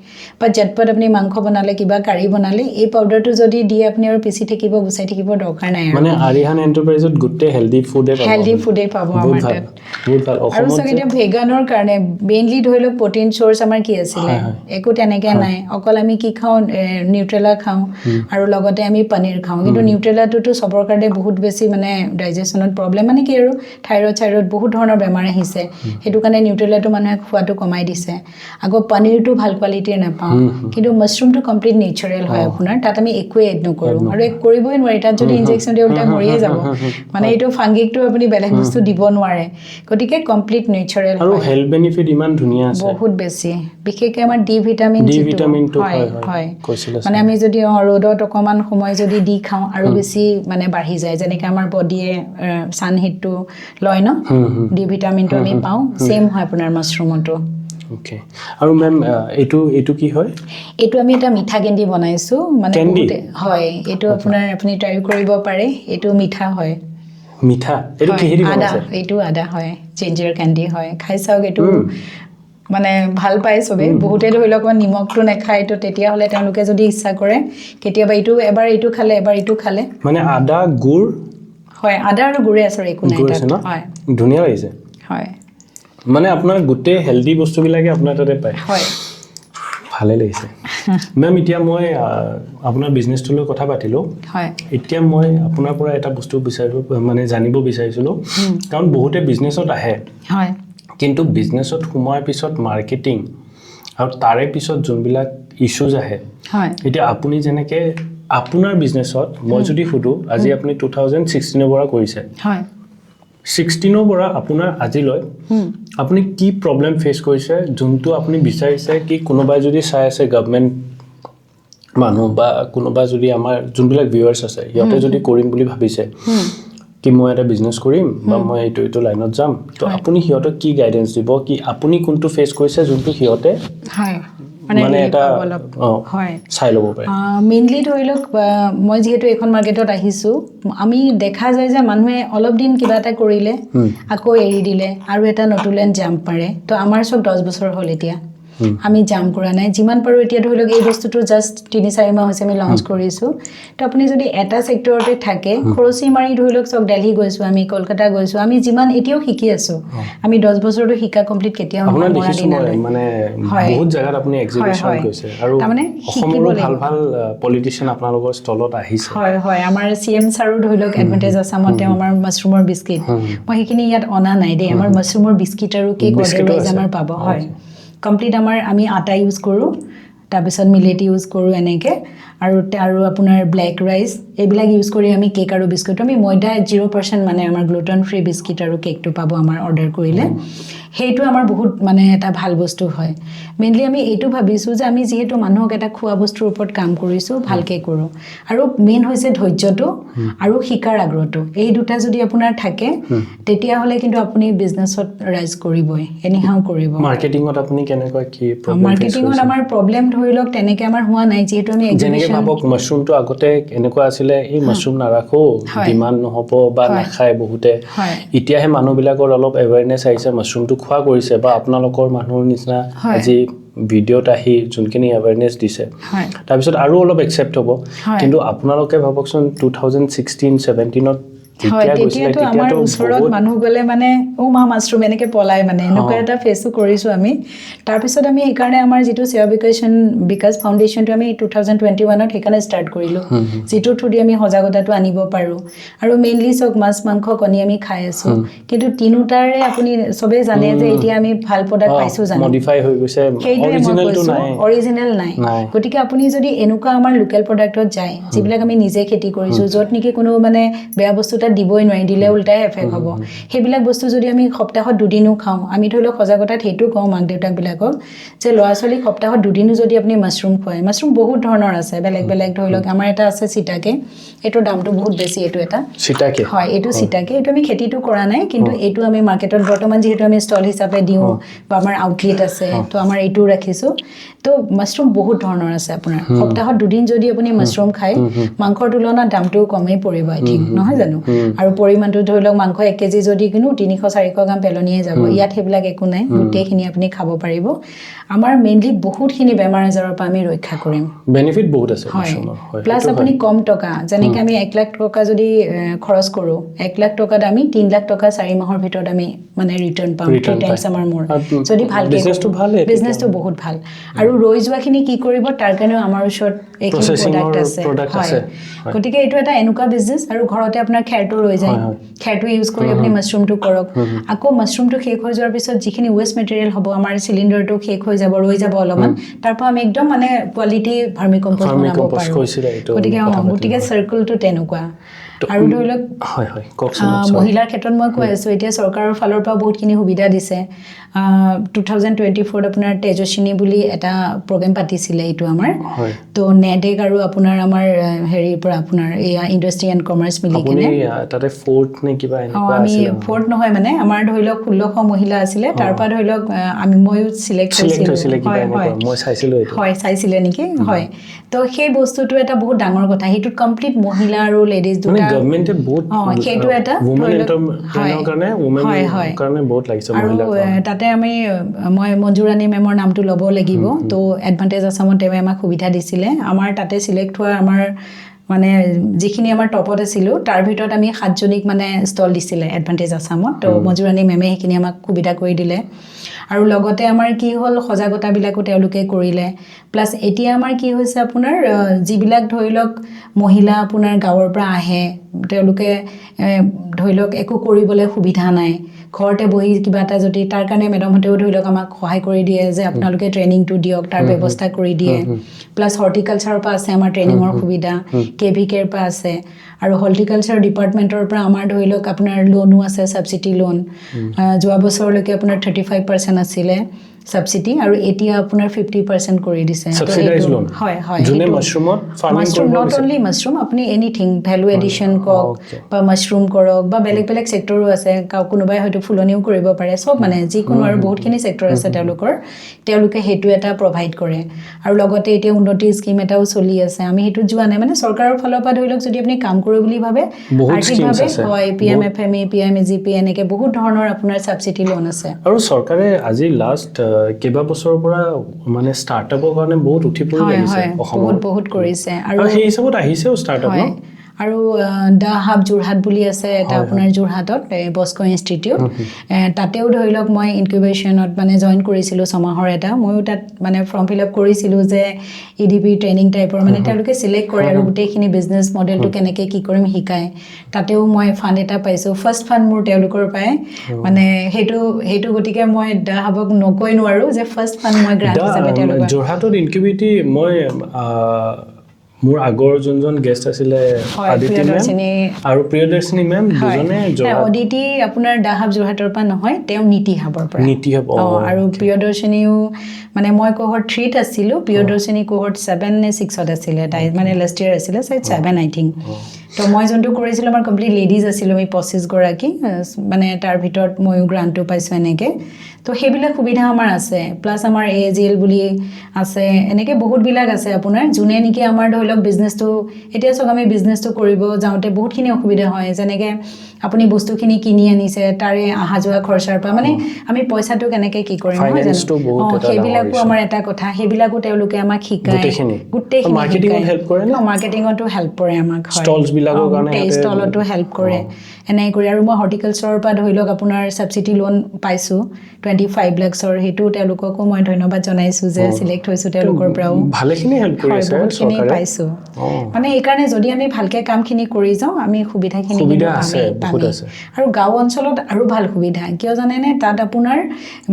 Speaker 2: বা জটপট আপুনি মাংস বনালে কিবা কাৰী বনালে এই পাউডাৰটো যদি দিয়ে আপুনি আৰু পিচি থাকিব গুচাই থাকিব দৰকাৰ নাই
Speaker 1: মানে আৰিহান এণ্টাৰপ্ৰাইজত গোটেই হেল্ডি ফুডে
Speaker 2: পাব আমাৰ তাত।
Speaker 1: বহুত ভাল।
Speaker 2: আৰু চাগে এতিয়া ভেগানৰ কাৰণে মেইনলি ধৰি লওক প্ৰটিন চ'ৰ্চ আমাৰ কি আছিলে, একো তেনেকৈ নাই, অকল আমি কি খাওঁ নিউট্ৰেলা খাওঁ আৰু লগতে আমি পনীৰ খাওঁ, কিন্তু নিউট্ৰেলাটোতো চবৰ কাৰণে বহুত বেছি মানে ডাইজেশ্যনত প্ৰব্লেম, মানে কি আৰু থাইৰয়ড বহুত ধৰণৰ বেমাৰ আহিছে, সেইটো কাৰণে নিউট্ৰেলাটো মানুহে খোৱাটো কমাই দিছে। আকৌ পনীৰটো ভাল কোৱালিটিৰ নাপাওঁ, কিন্তু মাছৰুমটো কমপ্লিট নেচাৰেল হয় আপোনাৰ, তাত আমি একোৱে এড নকৰোঁ আৰু এক কৰিবই নোৱাৰি, তাত যদি ইনজেকশ্যন দিয়ে উল্টা মৰিয়ে যাব, মানে এইটো ফাংগিকটো আপুনি বেলেগ বস্তু দিব নোৱাৰে, গতিকে কমপ্লিট নেচাৰেল
Speaker 1: আৰু হেল্থ বেনিফিট ইমান ধুনীয়া আছে,
Speaker 2: বহুত বেছি, বিশেষকৈ আমাৰ ডি ভিটামিনটো হয়, মানে আমি যদি ৰ'দত অকণমান সময় যদি দি খাওঁ আৰু বেছি মানে বাঢ়ি যায়, যেনেকৈ আমাৰ বডিয়ে ছানহিটটো লয় ন, ডি ভিটামিনটো আমি পাওঁ, ছেম হয় আপোনাৰ মাছৰুমতো।
Speaker 1: অ'কে। আৰু মেম এইটো কি হয়?
Speaker 2: এইটো আমি এটা মিঠা কেণ্ডি বনাইছোঁ, মানে বহুতে হয়, এইটো আপুনি ট্ৰাই কৰিব পাৰে, এইটো মিঠা হয়।
Speaker 1: মিঠা? এইটো কিহেদি বনাইছে?
Speaker 2: এইটো আদা হয়, জিঞ্জাৰ কেণ্ডি হয়, খাই চাওক, এইটো মানে ভাল পায় চবেই, বহুতে ধৰি লওক নিমখটো নাখায়, তো তেতিয়াহ'লে তেওঁলোকে যদি ইচ্ছা কৰে কেতিয়াবা এবাৰ এইটো খালে এবাৰ এইটো খালে,
Speaker 1: মানে আদা গুড়
Speaker 2: হয়, আদা আৰু গুড়ে আছে, একো নাই তাত, হয়,
Speaker 1: ধুনীয়া লাগিছে,
Speaker 2: হয়,
Speaker 1: মানে আপোনাৰ গোটেই হেল্ডি বস্তুবিলাকে আপোনাৰ তাতে পায়, হয়, ভালে লাগিছে। মেম এতিয়া মই আপোনাৰ বিজনেছটোৰ লগত কথা পাতিলোঁ, হয়, এতিয়া মই আপোনাৰ পৰা এটা বস্তু জানিব বিচাৰিছিলোঁ, কাৰণ বহুতে বিজনেছত আহে, হয়, কিন্তু বিজনেছত সোমোৱাৰ পিছত মাৰ্কেটিং আৰু তাৰে পিছত যোনবিলাক ইছ্যুজ আহে, হয়, এতিয়া আপুনি যেনেকৈ আপোনাৰ বিজনেছত মই যদি সুধোঁ, আজি আপুনি 2016ৰ পৰা কৰিছে, হয়, 16ৰ পৰা আপোনাৰ আজিলৈ আপুনি কি প্ৰব্লেম ফেচ কৰিছে, যোনটো আপুনি বিচাৰিছে কি কোনোবাই যদি চাই আছে গভৰ্ণমেণ্ট মানুহ বা কোনোবা যদি আমাৰ যোনবিলাক ভিউৱাৰ্ছ আছে সিহঁতে যদি কৰিম বুলি ভাবিছে কি মই এটা বিজনেছ কৰিম বা মই এইটো লাইনত যাম, তো আপুনি সিহঁতক কি গাইডেঞ্চ দিব, কি আপুনি কোনটো ফেচ কৰিছে যোনটো সিহঁতে মানে এটা চাই ল'ব পাৰে?
Speaker 2: মেইনলি ধৰি লওক মই যিহেতু এইখন মাৰ্কেটত আহিছোঁ, আমি দেখা যায় যে মানুহে অলপ দিন কিবা এটা কৰিলে আকৌ এৰি দিলে আৰু এটা নতুন জাম্প পাৰে, তো আমাৰ চব 10 বছৰ হ'ল এতিয়া, আমি জাম্প কৰা নাই, যিমান পাৰোঁ এতিয়া ধৰি লওক এই বস্তুটো জাষ্ট 3-4 মাহ হৈছে আমি লঞ্চ কৰিছোঁ, তো আপুনি যদি এটা ছেক্টৰতে থাকে, খৰচি মাৰি ধৰি লওক চব দিল্লী গৈছোঁ, আমি কলকাতা গৈছোঁ, আমি যিমান এতিয়াও শিকি আছোঁ, আমি 10 বছৰটো শিকা কমপ্লিট কেতিয়াও
Speaker 1: আপোনাৰ দেখিছোঁ মই মানে বহুত জাগাত আপুনি এক্সিবিশন গৈছে আৰু অসমৰো ভাল ভাল পলিটিচিয়ান আপোনালোকৰ ষ্টলত আহিছে, হয়
Speaker 2: হয়, আমাৰ CM ছাৰো ধৰি লওক এডভান্টেজ আছামত তেওঁ আমাৰ মাছৰুমৰ বিস্কিট, মই সেইখিনি ইয়াত অনা নাই দেই, আমাৰ মাছৰুমৰ বিস্কিট আৰু কেক অৰ্ডাৰৱাইজ আমাৰ পাব, হয়, কমপ্লিট আমি আটা ইউজ কৰোঁ, তাৰপিছত মিলেট ইউজ কৰোঁ এনেকৈ, আৰু আপোনাৰ ব্লেক ৰাইচ এইবিলাক ইউজ কৰি আমি কেক আৰু বিস্কুট, আমি ময়দা 0% মানে আমাৰ গ্লুটেন ফ্ৰী বিস্কিট আৰু কেকটো পাব আমাৰ অৰ্ডাৰ কৰিলে, সেইটো আমাৰ বহুত মানে এটা ভাল বস্তু হয়। মেইনলি আমি এইটো ভাবিছোঁ যে আমি যিহেতু মানুহক এটা খোৱা বস্তুৰ ওপৰত কাম কৰিছোঁ, ভালকৈ কৰোঁ, আৰু মেইন হৈছে ধৈৰ্যটো আৰু শিকাৰ আগ্ৰহটো, এই দুটা যদি আপোনাৰ থাকে তেতিয়াহ'লে কিন্তু আপুনি বিজনেছত ৰাইজ কৰিবই, এনিহাও কৰিব।
Speaker 1: মাৰ্কেটিঙত আপুনি কেনেকৈ কি
Speaker 2: মাৰ্কেটিঙত আমাৰ প্ৰব্লেম ধৰি লওক তেনেকৈ আমাৰ হোৱা নাই, যিহেতু আমি
Speaker 1: যেনেকৈ ভাবক মাছৰুমটো আগতে এনেকুৱা আছিলে, এই মাছৰুম নাৰাখোঁ, ডিমাণ্ড নহ'ব বা নাখায় বহুতে, এতিয়াহে মানুহবিলাকৰ অলপ এৱেৰনেছ আহিছে, মাছৰুমটো খোৱা কৰিছে, বা আপোনালোকৰ মানুহৰ নিচিনা আজি ভিডিঅ'ত আহি যোনখিনি এৱেৰনেছ দিছে, তাৰপিছত আৰু অলপ একচেপ্ট হ'ব, কিন্তু আপোনালোকে ভাবকচোন 2016-17ত
Speaker 2: তেতিয়াতো আমাৰ ওচৰত মানুহ গ'লে মানে মাছৰুম এনেকৈ পলাই, মানে এনেকুৱা এটা ফেচো কৰিছোঁ আমি। তাৰপিছত আমি সেইকাৰণে আমাৰ যিটো সেৱা বিকাশ ফাউণ্ডেশ্যনটো আমি 2021ত সেইকাৰণে ষ্টাৰ্ট কৰিলোঁ, যিটোৰ থ্ৰুদি আমি সজাগতাটো আনিব পাৰোঁ, আৰু মেইনলি চব মাছ মাংস কণী আমি খাই আছোঁ, কিন্তু তিনিওটাৰে আপুনি চবেই জানে যে এতিয়া আমি ভাল প্ৰডাক্ট পাইছোঁ জানো,
Speaker 1: মডিফাই হৈ গৈছে,
Speaker 2: সেইটোৱে মই কৈছোঁ, অৰিজিনেল নাই, গতিকে আপুনি যদি এনেকুৱা আমাৰ লোকেল প্ৰডাক্টত যায়, যিবিলাক আমি নিজে খেতি কৰিছোঁ, য'ত নেকি কোনো মানে বেয়া বস্তু তাত দিবই নোৱাৰি, দিলে উল্টাই এফেক্ট হ'ব, সেইবিলাক বস্তু যদি আমি সপ্তাহত 2 দিনো খাওঁ, আমি ধৰি লওক সজাগতাত সেইটো কওঁ মাক দেউতাকবিলাকক যে ল'ৰা ছোৱালীক সপ্তাহত 2 দিনো যদি আপুনি মাছৰুম খুৱায়, মাছৰুম বহুত ধৰণৰ আছে, বেলেগ বেলেগ ধৰি লওক আমাৰ এটা আছে চিটাকে, এইটোৰ দামটো বহুত বেছি, এইটো এটা চিটাকে, হয়, এইটো চিটাকে, এইটো আমি খেতিটো কৰা নাই, কিন্তু এইটো আমি মাৰ্কেটত বৰ্তমান যিহেতু আমি ষ্টল হিচাপে দিওঁ বা আমাৰ আউটলেট আছে, তো আমাৰ এইটোও ৰাখিছোঁ, তো মাছৰুম বহুত ধৰণৰ আছে আপোনাৰ, সপ্তাহত 2 দিন যদি আপুনি মাছৰুম খায়, মাংসৰ তুলনাত দামটোও কমেই পৰিব, আই থিংক, নহয় জানো? আৰু পৰিমাণটো ধৰি লওক মাংস 1 কেজি যদি কিনো 300-400 গ্ৰাম পেলনিয়ে যাব ইয়াত সেইবিলাক একো নাই গোটেইখিনি আপুনি খাব পাৰিব আমাৰ মেইনলি বহুতখিনি বেমাৰ আজাৰৰ পৰা আমি ৰক্ষা কৰিম
Speaker 1: বেনিফিট বহুত আছে
Speaker 2: মাছৰুমৰ প্লাছ আপুনি কম টকা যেনেকৈ আমি 1 লাখ টকা যদি খৰচ কৰোঁ 1 লাখ টকাত আমি 3 লাখ টকা 4 মাহৰ ভিতৰত আমি মানে ৰিটাৰ্ণ পাম 3 টাইমছ আমাৰ মোৰ যদি ভালকৈ বিজনেছটো বহুত ভাল আৰু ৰৈ যোৱাখিনি কি কৰিব তাৰ কাৰণেও আমাৰ ওচৰত এইখিনি প্ৰডাক্ট আছে গতিকে এইটো এটা এনেকুৱা বিজনেছ আৰু ঘৰতে আপোনাৰ খেৰটো ৰৈ যায় খেৰটো ইউজ কৰি আপুনি মাছৰুমটো কৰক আকৌ মাছৰুমটো শেষ হৈ যোৱাৰ পিছত যিখিনি ৱেষ্ট মেটেৰিয়েল হ'ব আমাৰ চিলিণ্ডাৰটো শেষ হৈ যাব ৰৈ যাব অলপমান তাৰ পৰা আমি একদম মানে কোৱালিটি ভাৰ্মি কম্পোষ্ট বনাব পাৰোঁ গতিকে চাৰ্কলটো তেনেকুৱা আৰু ধৰি লওক মহিলাৰ ক্ষেত্ৰত মই কৈ আছোঁ এতিয়া চৰকাৰৰ ফালৰ পৰা বহুতখিনি সুবিধা দিছে 2024 আপোনাৰ তেজস্বিনী বুলি এটা প্ৰগ্ৰেম পাতিছিলে এইটো আমাৰ তো নেডেক আৰু আপোনাৰ আমাৰ হেৰিৰ পৰা আপোনাৰ এয়া ইণ্ডাষ্ট্ৰি এণ্ড কমাৰ্চ মিলি কিনে
Speaker 1: তাতে ফ'ৰ্থ নে কিবা এনেকুৱা
Speaker 2: আমি ফ'ৰ্থ নহয় মানে আমাৰ ধৰি লওক 1600 মহিলা আছিলে তাৰ পৰা ধৰি লওক আমি ময়ো চিলেক্ট হৈছিলোঁ
Speaker 1: মই চাইছিলোঁ
Speaker 2: হয় চাইছিলে নেকি হয় তো সেই বস্তুটো এটা বহুত ডাঙৰ কথা সেইটোত কমপ্লিট মহিলা আৰু লেডিজ দুটা
Speaker 1: গভৰ্ণমেণ্টে বহুত
Speaker 2: সেইটো এটা
Speaker 1: কাৰণে বহুত লাগিছে
Speaker 2: আৰু তাতে মই মঞ্জুৰাণী মেমৰ নামটো ল'ব লাগিব তো এডভান্টেজ আছামত তেওঁ আমাক সুবিধা দিছিলে আমাৰ তাতে চিলেক্ট হোৱা আমাৰ মানে যিখিনি আমাৰ টপত আছিলোঁ তাৰ ভিতৰত আমি 7জনীক মানে ষ্টল দিছিলে এডভান্টেজ আছামত তো মঞ্জুৰাণী মেমে সেইখিনি আমাক সুবিধা কৰি দিলে আৰু লগতে আমাৰ কি হ'ল সজাগতাবিলাকো তেওঁলোকে কৰিলে প্লাছ এতিয়া আমাৰ কি হৈছে আপোনাৰ যিবিলাক ধৰি লওক মহিলা আপোনাৰ গাঁৱৰ পৰা আহে তেওঁলোকে ধৰি লওক একো কৰিবলৈ সুবিধা নাই ঘৰতে বহি কিবা এটা যদি তাৰ কাৰণে মেডামহঁতেও ধৰি লওক আমাক সহায় কৰি দিয়ে যে আপোনালোকে ট্ৰেইনিংটো দিয়ক তাৰ ব্যৱস্থা কৰি দিয়ে প্লাছ হৰ্টিকালচাৰৰ পৰা আছে আমাৰ ট্ৰেইনিঙৰ সুবিধা KVKৰ পৰা আছে আৰু হৰ্টিকালচাৰ ডিপাৰ্টমেণ্টৰ পৰা আমাৰ ধৰি লওক আপোনাৰ লোনো আছে ছাবচিডি লোন যোৱা বছৰলৈকে আপোনাৰ 35% আছিলে সাবসিডি আৰু এতিয়া আপোনাৰ 50% কৰি দিছে হয় হয়
Speaker 1: জুনে মাশৰুমত ফাৰ্মিং কৰিব
Speaker 2: নট অনলি মাশৰুম আপুনি এনিথিং ভ্যালু এডিশন কক বা মাশৰুম কৰক বা বেলেগ বেলেগ সেক্টৰো আছে কোনোবাই হয়তো ফুলনিও কৰিব পাৰে সব মানে যিকোনো আৰু বহুতখিনি সেক্টৰ আছে তেওঁলোকে হেতু এটা প্ৰভাইড কৰে আৰু লগতে এতিয়া উন্নতি স্কিম এটাও চলি আছে আমি হেতু যোৱা নাই মানে চৰকাৰৰ ফালৰ পৰা ধৰি লওক যদি আপুনি কাম কৰিব বুলি ভাবে আৰ্থিকভাৱে হয় PMFME PMGP এনেকে বহুত ধৰণৰ আপোনাৰ সাবসিডি লোন আছে
Speaker 1: আৰু চৰকাৰে আজি লাষ্ট কেবা বছৰৰ পৰা মানে ষ্টাৰ্টআপৰ কাৰণে বহুত উঠি পৰি লাগিছে
Speaker 2: অসমত বহুত কৰিছে
Speaker 1: আৰু সেই হিচাপত আহিছেও ষ্টাৰ্টআপ ন
Speaker 2: আৰু দা হাব যোৰহাট বুলি আছে এটা আপোনাৰ যোৰহাটত বস্কো ইনষ্টিটিউট তাতেও ধৰি লওক মই ইনকিউবেশ্যনত মানে জইন কৰিছিলোঁ ছমাহৰ এটা ময়ো তাত মানে ফৰ্ম ফিল আপ কৰিছিলোঁ যে EDP ট্ৰেইনিং টাইপৰ মানে তেওঁলোকে চিলেক্ট কৰে আৰু গোটেইখিনি বিজনেছ মডেলটো কেনেকৈ কি কৰিম শিকায় তাতেও মই ফাণ্ড এটা পাইছোঁ ফাৰ্ষ্ট ফাণ্ড মোৰ তেওঁলোকৰ পৰাই মানে সেইটো গতিকে মই দা হাবক নকৈ নোৱাৰোঁ যে ফাৰ্ষ্ট ফাণ্ড মই গ্ৰাণ্ট হিচাপে তেওঁলোকৰ
Speaker 1: যোৰহাটত ইনকিউবেটি মই মোৰ আগৰ যোনজন গেষ্ট আছিলে আদিতি মেম আৰু প্ৰিয়দৰ্শিনী মেম দুজনে
Speaker 2: অদিতি আপোনাৰ দাহাব যোৰহাটৰ পৰা নহয় তেওঁ নীতি হাবৰ পৰা আৰু প্ৰিয়দৰ্শিনীও মানে মই কোহৰ্ট 3 ত আছিলোঁ প্ৰিয়দৰ্শিনী কোহৰ্ট 7 নে 6 ত আছিলে তাই মানে লাষ্ট ইয়াৰ আছিলে 7 আই থিংক তো মই যোনটো কৰিছিলোঁ আমাৰ কমপ্লিট লেডিজ আছিলোঁ আমি 25 গৰাকী মানে তাৰ ভিতৰত ময়ো গ্ৰাণ্টটো পাইছোঁ এনেকৈ তো সেইবিলাক সুবিধা আমাৰ আছে প্লাছ আমাৰ AGL বুলি আছে এনেকৈ বহুতবিলাক আছে আপোনাৰ যোনে নেকি আমাৰ ধৰি লওক বিজনেছটো এতিয়া চক আমি বিজনেছটো কৰিব যাওঁতে বহুতখিনি অসুবিধা হয় যেনেকৈ আপুনি বস্তুখিনি কিনি আনিছে তাৰে আহা যোৱা খৰচাৰ পৰা মানে আমি পইচাটো কেনেকৈ কি কৰিম সেইবিলাকো আমাৰ এটা কথা সেইবিলাকো তেওঁলোকে আমাক শিকায় গোটেইখিনি মাৰ্কেটিঙতো হেল্প কৰে আমাক ষ্টলতো হেল্প কৰে এনেকৈ কৰি আৰু মই হৰ্টিকালচাৰৰ পৰা ধৰি লওক আপোনাৰ ছাবচিডি লোন পাইছোঁ 25 লাখৰ সেইটো তেওঁলোককো মই ধন্যবাদ জনাইছোঁ যে চিলেক্ট হৈছোঁ তেওঁলোকৰ পৰাও
Speaker 1: ভালেখিনি হেল্প কৰিছে
Speaker 2: বহুতখিনি পাইছোঁ মানে এইকাৰণে যদি আমি ভালকৈ কামখিনি কৰি যাওঁ আমি সুবিধাখিনি পামেই আৰু গাঁও অঞ্চলত আৰু ভাল সুবিধা কিয় জানেনে তাত আপোনাৰ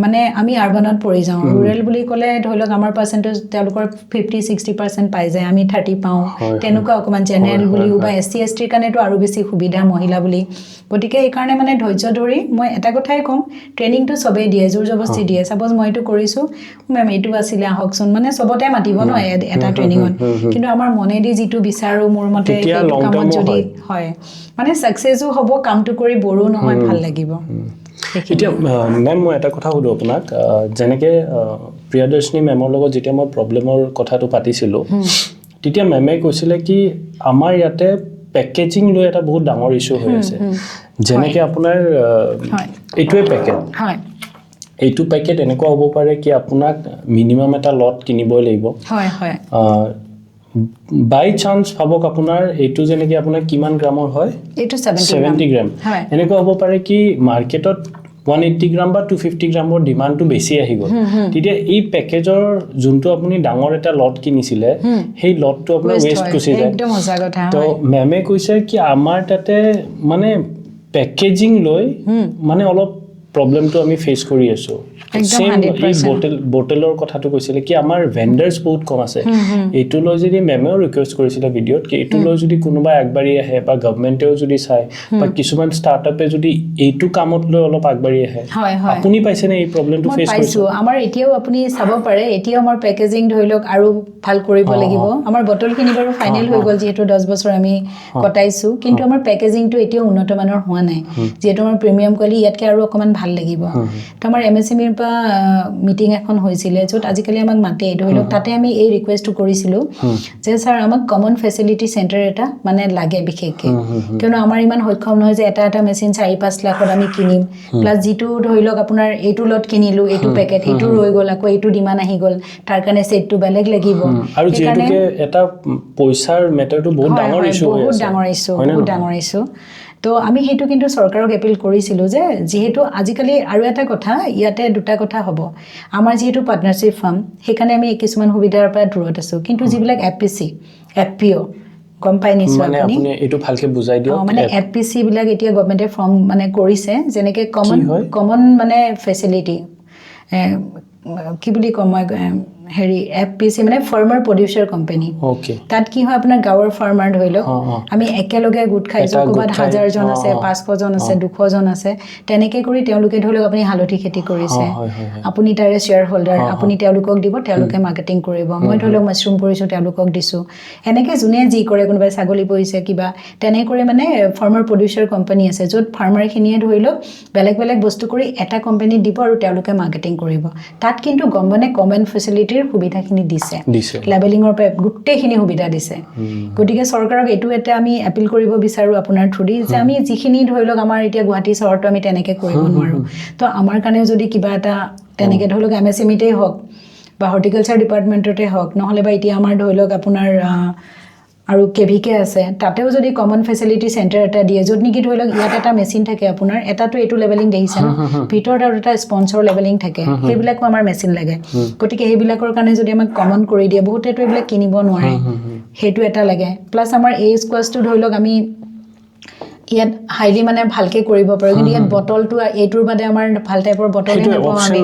Speaker 2: মানে আমি আৰবানত পৰি যাওঁ ৰুৰেল বুলি ক'লে ধৰি লওক আমাৰ পাৰ্চেণ্টেজ তেওঁলোকৰ 50-60% পাই যায় আমি 30 পাওঁ তেনেকুৱা অকণমান জেনেৰেল বুলিও বা SC STৰ কাৰণেতো আৰু বেছি সুবিধা মহিলা বুলি গতিকে এইকাৰণে মানে ধৈৰ্য ধৰি মই এটা কথাই ক'ম ট্ৰেইনিংটো চবেই দিয়ে জোৰ জবস্তি দিয়ে ছাপ'জ মই এইটো কৰিছোঁ মেম এইটো আছিলে আহকচোন মানে চবতে মাতিব ন এটা ট্ৰেইনিঙত কিন্তু আমাৰ মনেদি যিটো বিচাৰোঁ মোৰ মতে সেইটো কামত যদি হয় মানে ছাকচেছো হ'ব কামটো কৰি বৰো নহয় ভাল লাগিব
Speaker 1: এতিয়া মেম মই এটা কথা সুধো আপোনাক যেনেকৈ প্ৰিয়দৰ্শিনী মেমৰ লগত যেতিয়া মই প্ৰব্লেমৰ কথাটো পাতিছিলোঁ তেতিয়া মেমে কৈছিলে কি আমাৰ ইয়াতে পেকেজিং লৈ এটা বহুত ডাঙৰ ইস্যু হৈ আছে যেনেকৈ আপোনাৰ এইটোৱে পেকেট
Speaker 2: হয়
Speaker 1: এইটো পেকেট এনেকুৱা হ'ব পাৰে কি আপোনাক মিনিমাম এটা লট কিনিবই লাগিব
Speaker 2: হয় হয়
Speaker 1: বাই চান্স ভাবক আপোনাৰ এইটো যেনেকৈ আপোনাৰ কিমান গ্ৰামৰ হয়
Speaker 2: এইটো
Speaker 1: 70 গ্ৰাম এনেকুৱা হ'ব পাৰে কি মাৰ্কেটত 180 গ্ৰাম বা 250 গ্ৰামৰ ডিমাণ্ডটো বেছি আহি গ'ল তেতিয়া এই পেকেজৰ যোনটো আপুনি ডাঙৰ এটা লট কিনিছিলে সেই লটটো আপোনাৰ ৱেষ্ট গুচি যায়
Speaker 2: একদম সঁচা কথা
Speaker 1: তো মেমে কৈছে কি আমাৰ তাতে মানে পেকেজিং লৈ মানে অলপ প্ৰবলেমটো আমি ফেচ কৰি আছো সেম এই বটলৰ কথাটো কৈছিলে কি আমাৰ ভেন্ডাৰ্স বহুত কম আছে এইটো লৈ যদি মেমেও ৰিকুৱেষ্ট কৰিছিলে ভিডিঅ'ত কি এইটো লৈ যদি কোনোবা আগবাঢ়ি আহে বা গভৰ্ণমেণ্টেও যদি চায় বা কিছুমান ষ্টাৰ্টআপে যদি এইটো কামত লৈ অলপ আগবাঢ়ি আহে আপুনি পাইছেনে এই প্ৰবলেমটো ফেচ কৰিছে
Speaker 2: আমাৰ এতিয়াও আপুনি চাব পাৰে এতিয়াও আমাৰ পেকেজিং ধৰি লওক আৰু ভাল কৰিব লাগিব আমাৰ বটলখিনি বাৰু ফাইনেল হৈ গ'ল যিহেতু 10 বছৰ আমি কটাইছো কিন্তু আমাৰ পেকেজিংটো এতিয়াও উন্নত মানৰ হোৱা নাই যিহেতু আমাৰ প্ৰিমিয়াম কোৱালিটি ইয়াতকৈ আৰু অকমান ভাল লাগিব তো আমাৰ এমএসএমইৰ পৰা মিটিং এখন হৈছিল য'ত আজিকালি আমাক মাতে ধৰি লওক তাতে আমি এই ৰিকুৱেষ্টটো কৰিছিলোঁ যে ছাৰ আমাক কমন ফেচিলিটি চেণ্টাৰ এটা মানে লাগে বিশেষকৈ কিয়নো আমাৰ ইমান সক্ষম নহয় যে এটা মেচিন 4-5 লাখত আমি কিনিম প্লাছ যিটো ধৰি লওক আপোনাৰ এইটো লট কিনিলোঁ এইটো পেকেট এইটো ৰৈ গ'ল আকৌ এইটো ডিমাণ্ড আহি গ'ল তাৰ কাৰণে ছেটটো বেলেগ লাগিব
Speaker 1: আৰু যিহেতুকে এটা পইচাৰ মেটাৰটো বহুত ডাঙৰ ইছ্যু হৈ আছে
Speaker 2: বহুত ডাঙৰ ইছ্যু তো আমি সেইটো কিন্তু চৰকাৰক এপিল কৰিছিলোঁ যে যিহেতু আজিকালি আৰু এটা কথা ইয়াতে দুটা কথা হ'ব আমাৰ যিহেতু পাৰ্টনাৰশ্বিপ ফাৰ্ম সেইকাৰণে আমি কিছুমান সুবিধাৰ পৰা দূৰত আছোঁ কিন্তু যিবিলাক এফপিচি এফপিঅ' গম পাই নিশ্চয় আপুনি
Speaker 1: এইটো ভালকৈ বুজাই দিয়ক
Speaker 2: মানে এফপিচি বিলাক এতিয়া গভৰ্ণমেণ্টে ফৰ্ম মানে কৰিছে যেনেকৈ কমন মানে ফেচিলিটি কি বুলি কম মই হেৰি এফপিচি মানে ফাৰ্মাৰ প্ৰডিউচাৰ কোম্পানী তাত কি হয় আপোনাৰ গাঁৱৰ ফাৰ্মাৰ ধৰি লওক আমি একেলগে গোট খাইছোঁ ক'ৰবাত 1000জন আছে 500জন আছে 200জন আছে তেনেকৈ কৰি তেওঁলোকে ধৰি লওক আপুনি হালধি খেতি কৰিছে আপুনি তাৰে শ্বেয়াৰ হোল্ডাৰ আপুনি তেওঁলোকক দিব তেওঁলোকে মাৰ্কেটিং কৰিব মই ধৰি লওক মাছৰুম কৰিছোঁ তেওঁলোকক দিছোঁ এনেকৈ যোনে যি কৰে কোনোবাই ছাগলী পুহিছে কিবা তেনেকৈ মানে ফাৰ্মাৰ প্ৰডিউচাৰ কোম্পানী আছে য'ত ফাৰ্মাৰখিনিয়ে ধৰি লওক বেলেগ বেলেগ বস্তু কৰি এটা কোম্পানীত দিব আৰু তেওঁলোকে মাৰ্কেটিং কৰিব তাত কিন্তু গভৰ্ণমেণ্টে কমন ফেচিলিটিৰ সুবিধাখিনি দিছে লেবেলিঙৰ পৰা গোটেইখিনি সুবিধা দিছে গতিকে চৰকাৰক এইটো এটা আমি এপিল কৰিব বিচাৰোঁ আপোনাৰ থ্ৰুদি যে আমি যিখিনি ধৰি লওক আমাৰ এতিয়া গুৱাহাটী চহৰটো আমি তেনেকৈ কৰিব নোৱাৰোঁ তো আমাৰ কাৰণেও যদি কিবা এটা তেনেকৈ ধৰি লওক এমএসএমইতেই হওক বা হৰ্টিকালচাৰ ডিপাৰ্টমেণ্টতে হওক নহ'লে বা এতিয়া আমাৰ ধৰি লওক আপোনাৰ আৰু কেভিকে আছে তাতেও যদি কমন ফেচিলিটি চেণ্টাৰ এটা দিয়ে য'ত নেকি ধৰি লওক ইয়াত এটা মেচিন থাকে আপোনাৰ এটাতো এইটো লেভেলিং দেখিছে ন ভিতৰত আৰু এটা স্পঞ্চৰ লেভেলিং থাকে সেইবিলাকো আমাৰ মেচিন লাগে গতিকে সেইবিলাকৰ কাৰণে যদি আমাক কমন কৰি দিয়ে বহুতেতো এইবিলাক কিনিব নোৱাৰে সেইটো এটা লাগে প্লাছ আমাৰ এই স্কোৱাছটো ধৰি লওক আমি ইয়াত হাইলি মানে ভালকে কৰিব পাৰোঁ কিন্তু ইয়াত বটলটো এইটোৰ বাদে আমাৰ ভাল টাইপৰ বটলে নাপাওঁ আমি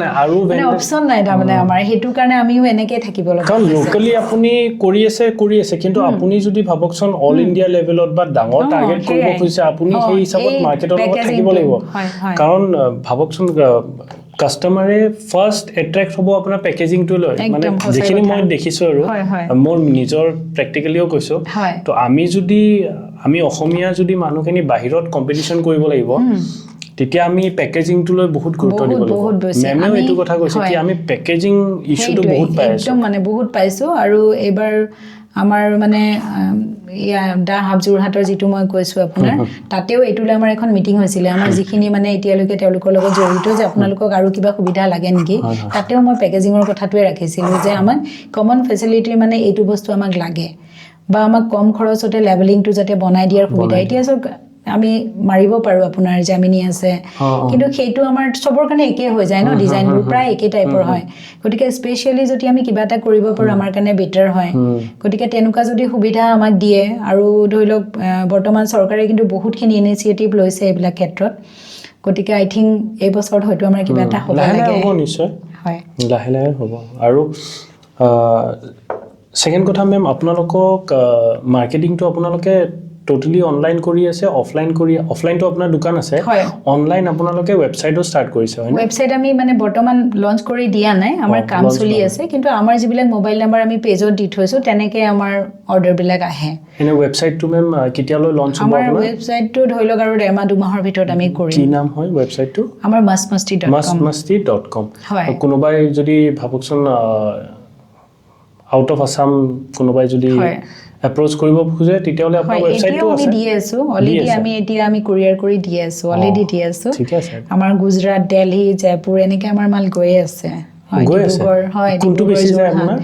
Speaker 2: মানে অপশ্যন নাই তাৰমানে আমাৰ সেইটো কাৰণে আমিও এনেকৈ থাকিব লগা
Speaker 1: কাৰণ লোকেলি আপুনি কৰি আছে কিন্তু আপুনি যদি ভাবকচোন অল ইণ্ডিয়া লেভেলত বা ডাঙৰ টাৰ্গেট কৰিব খুজিছে আপুনি সেই হিচাপত মাৰ্কেটৰ লগত থাকিব লাগিব কাৰণ ভাবকচোন কাষ্টমাৰে ফাৰ্ষ্ট এট্ৰেক্ট হ'ব আপোনাৰ পেকেজিংটো লৈ মানে যিখিনি মই দেখিছোঁ আৰু মোৰ নিজৰ প্ৰেক্টিকেলিও কৈছোঁ তো আমি অসমীয়া যদি মানুহখিনি বাহিৰত কম্পিটিশ্যন কৰিব লাগিব তেতিয়া আমি পেকেজিংটো লৈ বহুত গুৰুত্ব দিব লাগিব মেমেও এইটো কথা কৈছে কি আমি পেকেজিং ইছ্যুটো বহুত পাই আছোঁ
Speaker 2: একদম মানে বহুত পাইছোঁ আৰু এইবাৰ আমাৰ মানে দা হাব যোৰহাটৰ যিটো মই কৈছোঁ আপোনাৰ তাতেও এইটোলৈ আমাৰ এখন মিটিং হৈছিলে আমাৰ যিখিনি মানে এতিয়ালৈকে তেওঁলোকৰ লগত জড়িত যে আপোনালোকক আৰু কিবা সুবিধা লাগে নেকি তাতেও মই পেকেজিঙৰ কথাটোৱে ৰাখিছিলোঁ যে আমাক কমন ফেচিলিটিৰ মানে এইটো বস্তু আমাক লাগে বা আমাক কম খৰচতে লেবেলিংটো যাতে বনাই দিয়াৰ সুবিধা এতিয়া চব আমি মাৰিব পাৰোঁ আপোনাৰ জামিনী আছে কিন্তু সেইটো আমাৰ চবৰ কাৰণে একেই হৈ যায় ন ডিজাইনবোৰ প্ৰায় একেই টাইপৰ হয় গতিকে স্পেচিয়েলি যদি আমি কিবা এটা কৰিব পাৰোঁ আমাৰ কাৰণে বেটাৰ হয় গতিকে তেনেকুৱা যদি সুবিধা আমাক দিয়ে আৰু ধৰি লওক বৰ্তমান চৰকাৰে কিন্তু বহুতখিনি ইনিচিয়েটিভ লৈছে এইবিলাক ক্ষেত্ৰত গতিকে আই থিংক এই বছৰত হয়তো আমাৰ কিবা এটা হ'ব লাগে
Speaker 1: নিশ্চয় হয় লাহে লাহে হ'ব আৰু ছেকেণ্ড কথা মেম আপোনালোকক মাৰ্কেটিংটো আপোনালোকে টোটালি অনলাইন কৰি আছে অফলাইনটো আপোনাৰ দোকান আছে অনলাইন আপোনালোকে ৱেবছাইটো ষ্টাৰ্ট কৰিছে হয়
Speaker 2: ৱেবছাইট আমি মানে বৰ্তমান লঞ্চ কৰি দিয়া নাই আমাৰ কাম চলি আছে কিন্তু আমাৰ যিবিলাক মোবাইল নাম্বাৰ আমি পেজত দি থৈছোঁ তেনেকৈ আমাৰ অৰ্ডাৰবিলাক আহে
Speaker 1: এনে ৱেবছাইটটো মেম কেতিয়ালৈ লঞ্চ হ'ব
Speaker 2: আমাৰ ৱেবছাইটটো ধৰি লওক আৰু 1.5-2 মাহৰ ভিতৰত আমি কৰিম
Speaker 1: কি নাম হয় ৱেবছাইটটো
Speaker 2: আমাৰ mastmasti.com
Speaker 1: হয় কোনোবাই যদি ভাবকচোন আউট অফ আছাম কোনোবাই যদি এপ্ৰ'চ কৰিব খোজে তেতিয়াহ'লে আপোনাৰ ৱেবছাইটটো
Speaker 2: আমি
Speaker 1: আছে
Speaker 2: দি আছো অলৰেডি আমি কুৰিয়াৰ কৰি দি আছো অলৰেডি দি আছো
Speaker 1: ঠিক আছে
Speaker 2: আমাৰ গুজৰাট দিল্লী জয়পুৰ এনেকৈ আমাৰ মাল গৈয়ে আছে
Speaker 1: গৈ আছে কোনটো বেছি যায় আপোনাৰ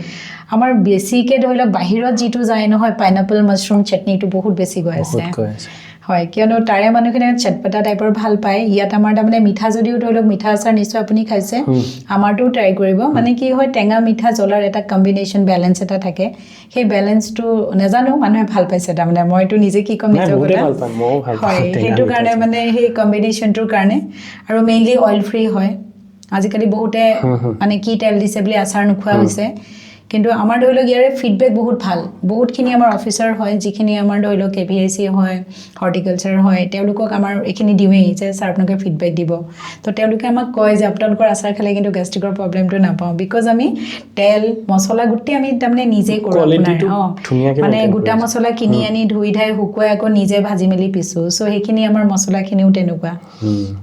Speaker 2: আমাৰ বেছিকে ধৰি লওক বাহিৰত যিটো যায় নহয় পাইনাপল মাছৰুম চাটনিটো বহুত বেছি গৈ আছে হয় কিয়নো তাৰে মানুহখিনিয়ে চটপটা টাইপৰ ভাল পায় ইয়াত আমাৰ তাৰমানে মিঠা যদিও ধৰি লওক মিঠা আচাৰ নিশ্চয় আপুনি খাইছে আমাৰটোও ট্ৰাই কৰিব মানে কি হয় টেঙা মিঠা জ্বলাৰ এটা কম্বিনেশ্যন বেলেঞ্চ এটা থাকে সেই বেলেঞ্চটো নাজানো মানুহে ভাল পাইছে তাৰমানে মইতো নিজে কি ক'ম নিজৰ কথা হয় সেইটো কাৰণে মানে সেই কম্বিনেশ্যনটোৰ কাৰণে আৰু মেইনলি অইল ফ্ৰী হয় আজিকালি বহুতে মানে কি তেল দিছে বুলি আচাৰ নোখোৱা হৈছে কিন্তু আমাৰ ধৰি লওক ইয়াৰে ফিডবেক বহুত ভাল বহুতখিনি আমাৰ অফিচাৰ হয় যিখিনি আমাৰ ধৰি লওক KVIC হয় হৰ্টিকালচাৰ হয় তেওঁলোকক আমাৰ এইখিনি দিওঁৱেই যে ছাৰ আপোনালোকে ফিডবেক দিব তো তেওঁলোকে আমাক কয় যে আপোনালোকৰ আচাৰ খালে কিন্তু গেষ্ট্ৰিকৰ প্ৰব্লেমটো নাপাওঁ বিকজ আমি তেল মছলা গোটেই আমি তাৰমানে নিজেই কৰোঁ আপোনাৰ মানে গোটা মছলা কিনি আনি ধুই ধাই শুকুৱাই আকৌ নিজে ভাজি মেলি পিছোঁ চ' সেইখিনি আমাৰ মছলাখিনিও তেনেকুৱা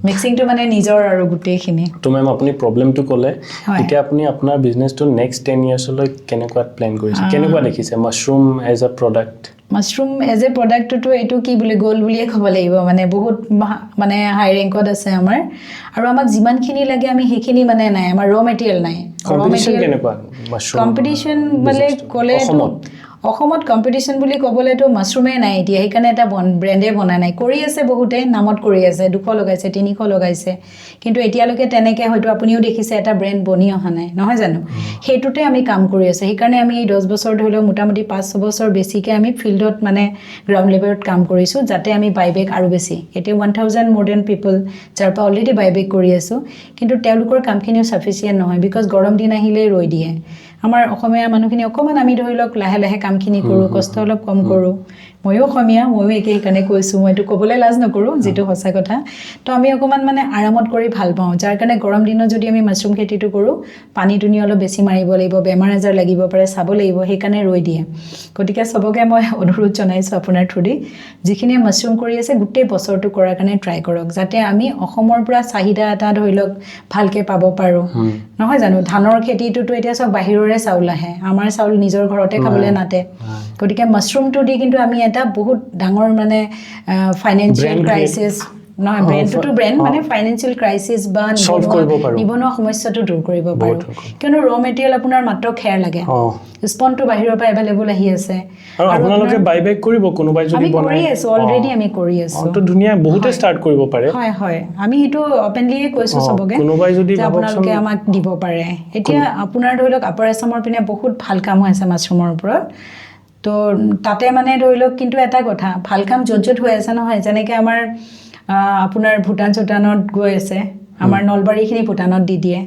Speaker 2: মিক্সিংটো মানে নিজৰ আৰু গোটেইখিনি
Speaker 1: তো মেম আপুনি প্ৰব্লেমটো ক'লে এতিয়া আপুনি আপোনাৰ বিজনেছটো নেক্সট 10 ইয়াৰ্ছলৈ কেনেকুৱা প্লেন কৰিছে কেনেকুৱা দেখিছে mushroom as a product
Speaker 2: mushroom as a প্ৰডাক্টটো এইটো কি বুলি গ'ল বুলিয়ে ক'ব লাগিব মানে বহুত মানে হাই ৰেংকত আছে আমাৰ আৰু আমাক যিমানখিনি লাগে আমি সেইখিনি মানে নাই আমাৰ ৰ মেটেৰিয়েল নাই
Speaker 1: কম্পিটিশ্যন কেনেকুৱা মাছৰুম
Speaker 2: কম্পিটিশ্যন মানে ক'লে অসমত কম্পিটিশ্যন বুলি ক'বলৈতো মাছৰুমেই নাই এতিয়া সেইকাৰণে এটা ব্ৰেণ্ডে বনা নাই কৰি আছে বহুতে নামত কৰি আছে 200 লগাইছে 300 লগাইছে কিন্তু এতিয়ালৈকে তেনেকৈ হয়তো আপুনিও দেখিছে এটা ব্ৰেণ্ড বনি অহা নাই নহয় জানো সেইটোতে আমি কাম কৰি আছোঁ সেইকাৰণে আমি 10 বছৰ ধৰি লওক মোটামুটি 5-6 বছৰ বেছিকৈ আমি ফিল্ডত মানে গ্ৰাউণ্ড লেভেলত কাম কৰিছোঁ যাতে আমি বাইবেক আৰু বেছি এতিয়া 1000 মোৰ দেন পিপল যাৰ পৰা অলৰেডি বাইবেক কৰি আছোঁ কিন্তু তেওঁলোকৰ কামখিনিও ছাফিচিয়েণ্ট নহয় বিকজ গৰম দিন আহিলেই ৰৈ দিয়ে আমাৰ অসমীয়া মানুহখিনি অকণমান আমি ধৰি লওক লাহে লাহে কামখিনি কৰোঁ কষ্ট অলপ কম কৰোঁ ময়ো অসমীয়া ময়ো একে সেইকাৰণে কৈছোঁ মই এইটো ক'বলৈ লাজ নকৰোঁ যিটো সঁচা কথা তো আমি অকণমান মানে আৰামত কৰি ভাল পাওঁ যাৰ কাৰণে গৰম দিনত যদি আমি মাছৰুম খেতিটো কৰোঁ পানী দুনি অলপ বেছি মাৰিব লাগিব বেমাৰ আজাৰ লাগিব পাৰে চাব লাগিব সেইকাৰণে ৰৈ দিয়ে গতিকে চবকে মই অনুৰোধ জনাইছোঁ আপোনাৰ থ্ৰুদি যিখিনিয়ে মাছৰুম কৰি আছে গোটেই বছৰটো কৰাৰ কাৰণে ট্ৰাই কৰক যাতে আমি অসমৰ পৰা চাহিদা এটা ধৰি লওক ভালকৈ পাব পাৰোঁ নহয় জানো ধানৰ খেতিটোতো এতিয়া চব বাহিৰৰে চাউল আহে আমাৰ চাউল নিজৰ ঘৰতে খাবলৈ নাতে গতিকে মাছৰুমটো দি কিন্তু আমি এটা বহুত ডাঙৰ মানে ফাইনেন্সিয়েল ক্ৰাইচিছ নহয় ব্ৰেণ্ডটোতো ব্ৰেণ্ড মানে ফাইনেন্সিয়েল ক্ৰাইচিছ বা নিবনুৱা সমস্যাটো দূৰ কৰিব পাৰোঁ কিয়নো ৰ মেটেৰিয়েল আপোনাৰ মাত্ৰ খেৰ লাগে স্পনটো বাহিৰৰ পৰা এভেইলেবল আহি আছে
Speaker 1: আৰু আপোনালোকে বাইবেক কৰিব কোনোবাই যদি বনাই
Speaker 2: কৰি আছোঁ অলৰেডি আমি কৰি আছোঁ
Speaker 1: তো ধুনীয়া বহুতে ষ্টাৰ্ট কৰিব পাৰে
Speaker 2: হয় হয় আমি সেইটো অপেনলিয়ে কৈছোঁ চবকে
Speaker 1: কোনোবাই যদি
Speaker 2: আপোনালোকে আমাক দিব পাৰে এতিয়া আপোনাৰ ধৰি লওক আপাৰ আছামৰ পিনে বহুত ভাল কাম হৈ আছে মাছৰুমৰ ওপৰত তো তাতে মানে ধৰি লওক কিন্তু এটা কথা ভাল কাম য'ত য'ত হৈ আছে নহয় যেনেকৈ আমাৰ আপোনাৰ ভূটানত গৈ আছে আমাৰ নলবাৰীখিনি ভূটানত দি দিয়ে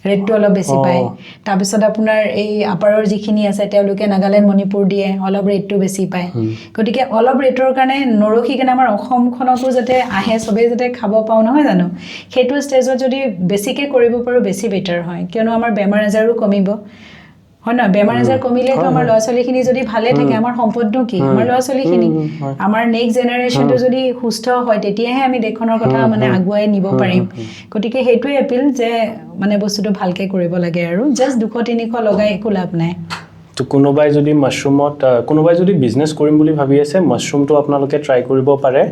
Speaker 2: ৰেটটো অলপ বেছি পায় তাৰপিছত আপোনাৰ এই আপাৰৰ যিখিনি আছে তেওঁলোকে নাগালেণ্ড মণিপুৰ দিয়ে অলপ ৰেটটো বেছি পায় গতিকে অলপ ৰেটৰ কাৰণে নৰখি কিনে আমাৰ অসমখনকো যাতে আহে চবেই যাতে খাব পাওঁ নহয় জানো সেইটো ষ্টেজত যদি বেছিকৈ কৰিব পাৰোঁ বেছি বেটাৰ হয় কিয়নো আমাৰ বেমাৰ আজাৰো কমিব হয় নহয় বেমাৰ আজাৰ কমিলেতো আমাৰ ল'ৰা ছোৱালীখিনি যদি ভালে থাকে আমাৰ সম্পদনো কি আমাৰ ল'ৰা ছোৱালীখিনি আমাৰ নেক্সট জেনেৰেশ্যনটো যদি সুস্থ হয় তেতিয়াহে আমি দেশখনৰ কথা মানে আগুৱাই নিব পাৰিম গতিকে সেইটোৱে এপিল যে মানে বস্তুটো ভালকৈ কৰিব লাগে আৰু জাষ্ট 200-300 লগাই একো লাভ নাই
Speaker 1: তো কোনোবাই যদি মাছৰুমত কোনোবাই যদি বিজনেছ কৰিম বুলি ভাবি আছে মাছৰুমটো আপোনালোকে ট্ৰাই কৰিব পাৰে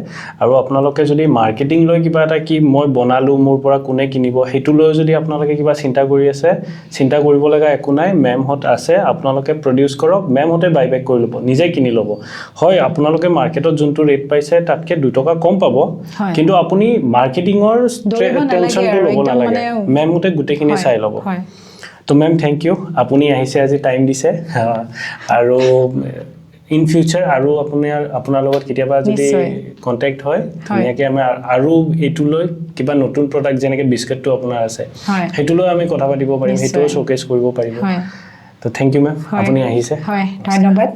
Speaker 1: আৰু আপোনালোকে যদি মাৰ্কেটিং লৈ কিবা এটা কি মই বনালোঁ মোৰ পৰা কোনে কিনিব সেইটো লৈ যদি আপোনালোকে কিবা চিন্তা কৰি আছে চিন্তা কৰিব লগা একো নাই মেমহঁত আছে আপোনালোকে প্ৰডিউচ কৰক মেমহঁতে বাইবেক কৰি ল'ব নিজে কিনি ল'ব হয় আপোনালোকে মাৰ্কেটত যোনটো ৰেট পাইছে তাতকৈ 2 টকা কম পাব কিন্তু আপুনি মাৰ্কেটিঙৰ টেনশ্যনটো ল'ব নালাগে মেমহঁতে গোটেইখিনি চাই ল'ব তো মেম থেংক ইউ আপুনি আহিছে আজি টাইম দিছে আৰু ইন ফিউচাৰ আৰু আপোনাৰ লগত কেতিয়াবা যদি কণ্টেক্ট হয় ধুনীয়াকৈ আমি আৰু এইটো লৈ কিবা নতুন প্ৰডাক্ট যেনেকৈ বিস্কুটটো আপোনাৰ আছে সেইটো লৈ আমি কথা পাতিব পাৰিম সেইটোও শ্ব'কেছ কৰিব পাৰিব তো থেংক ইউ মেম আপুনি আহিছে
Speaker 2: হয় ধন্যবাদ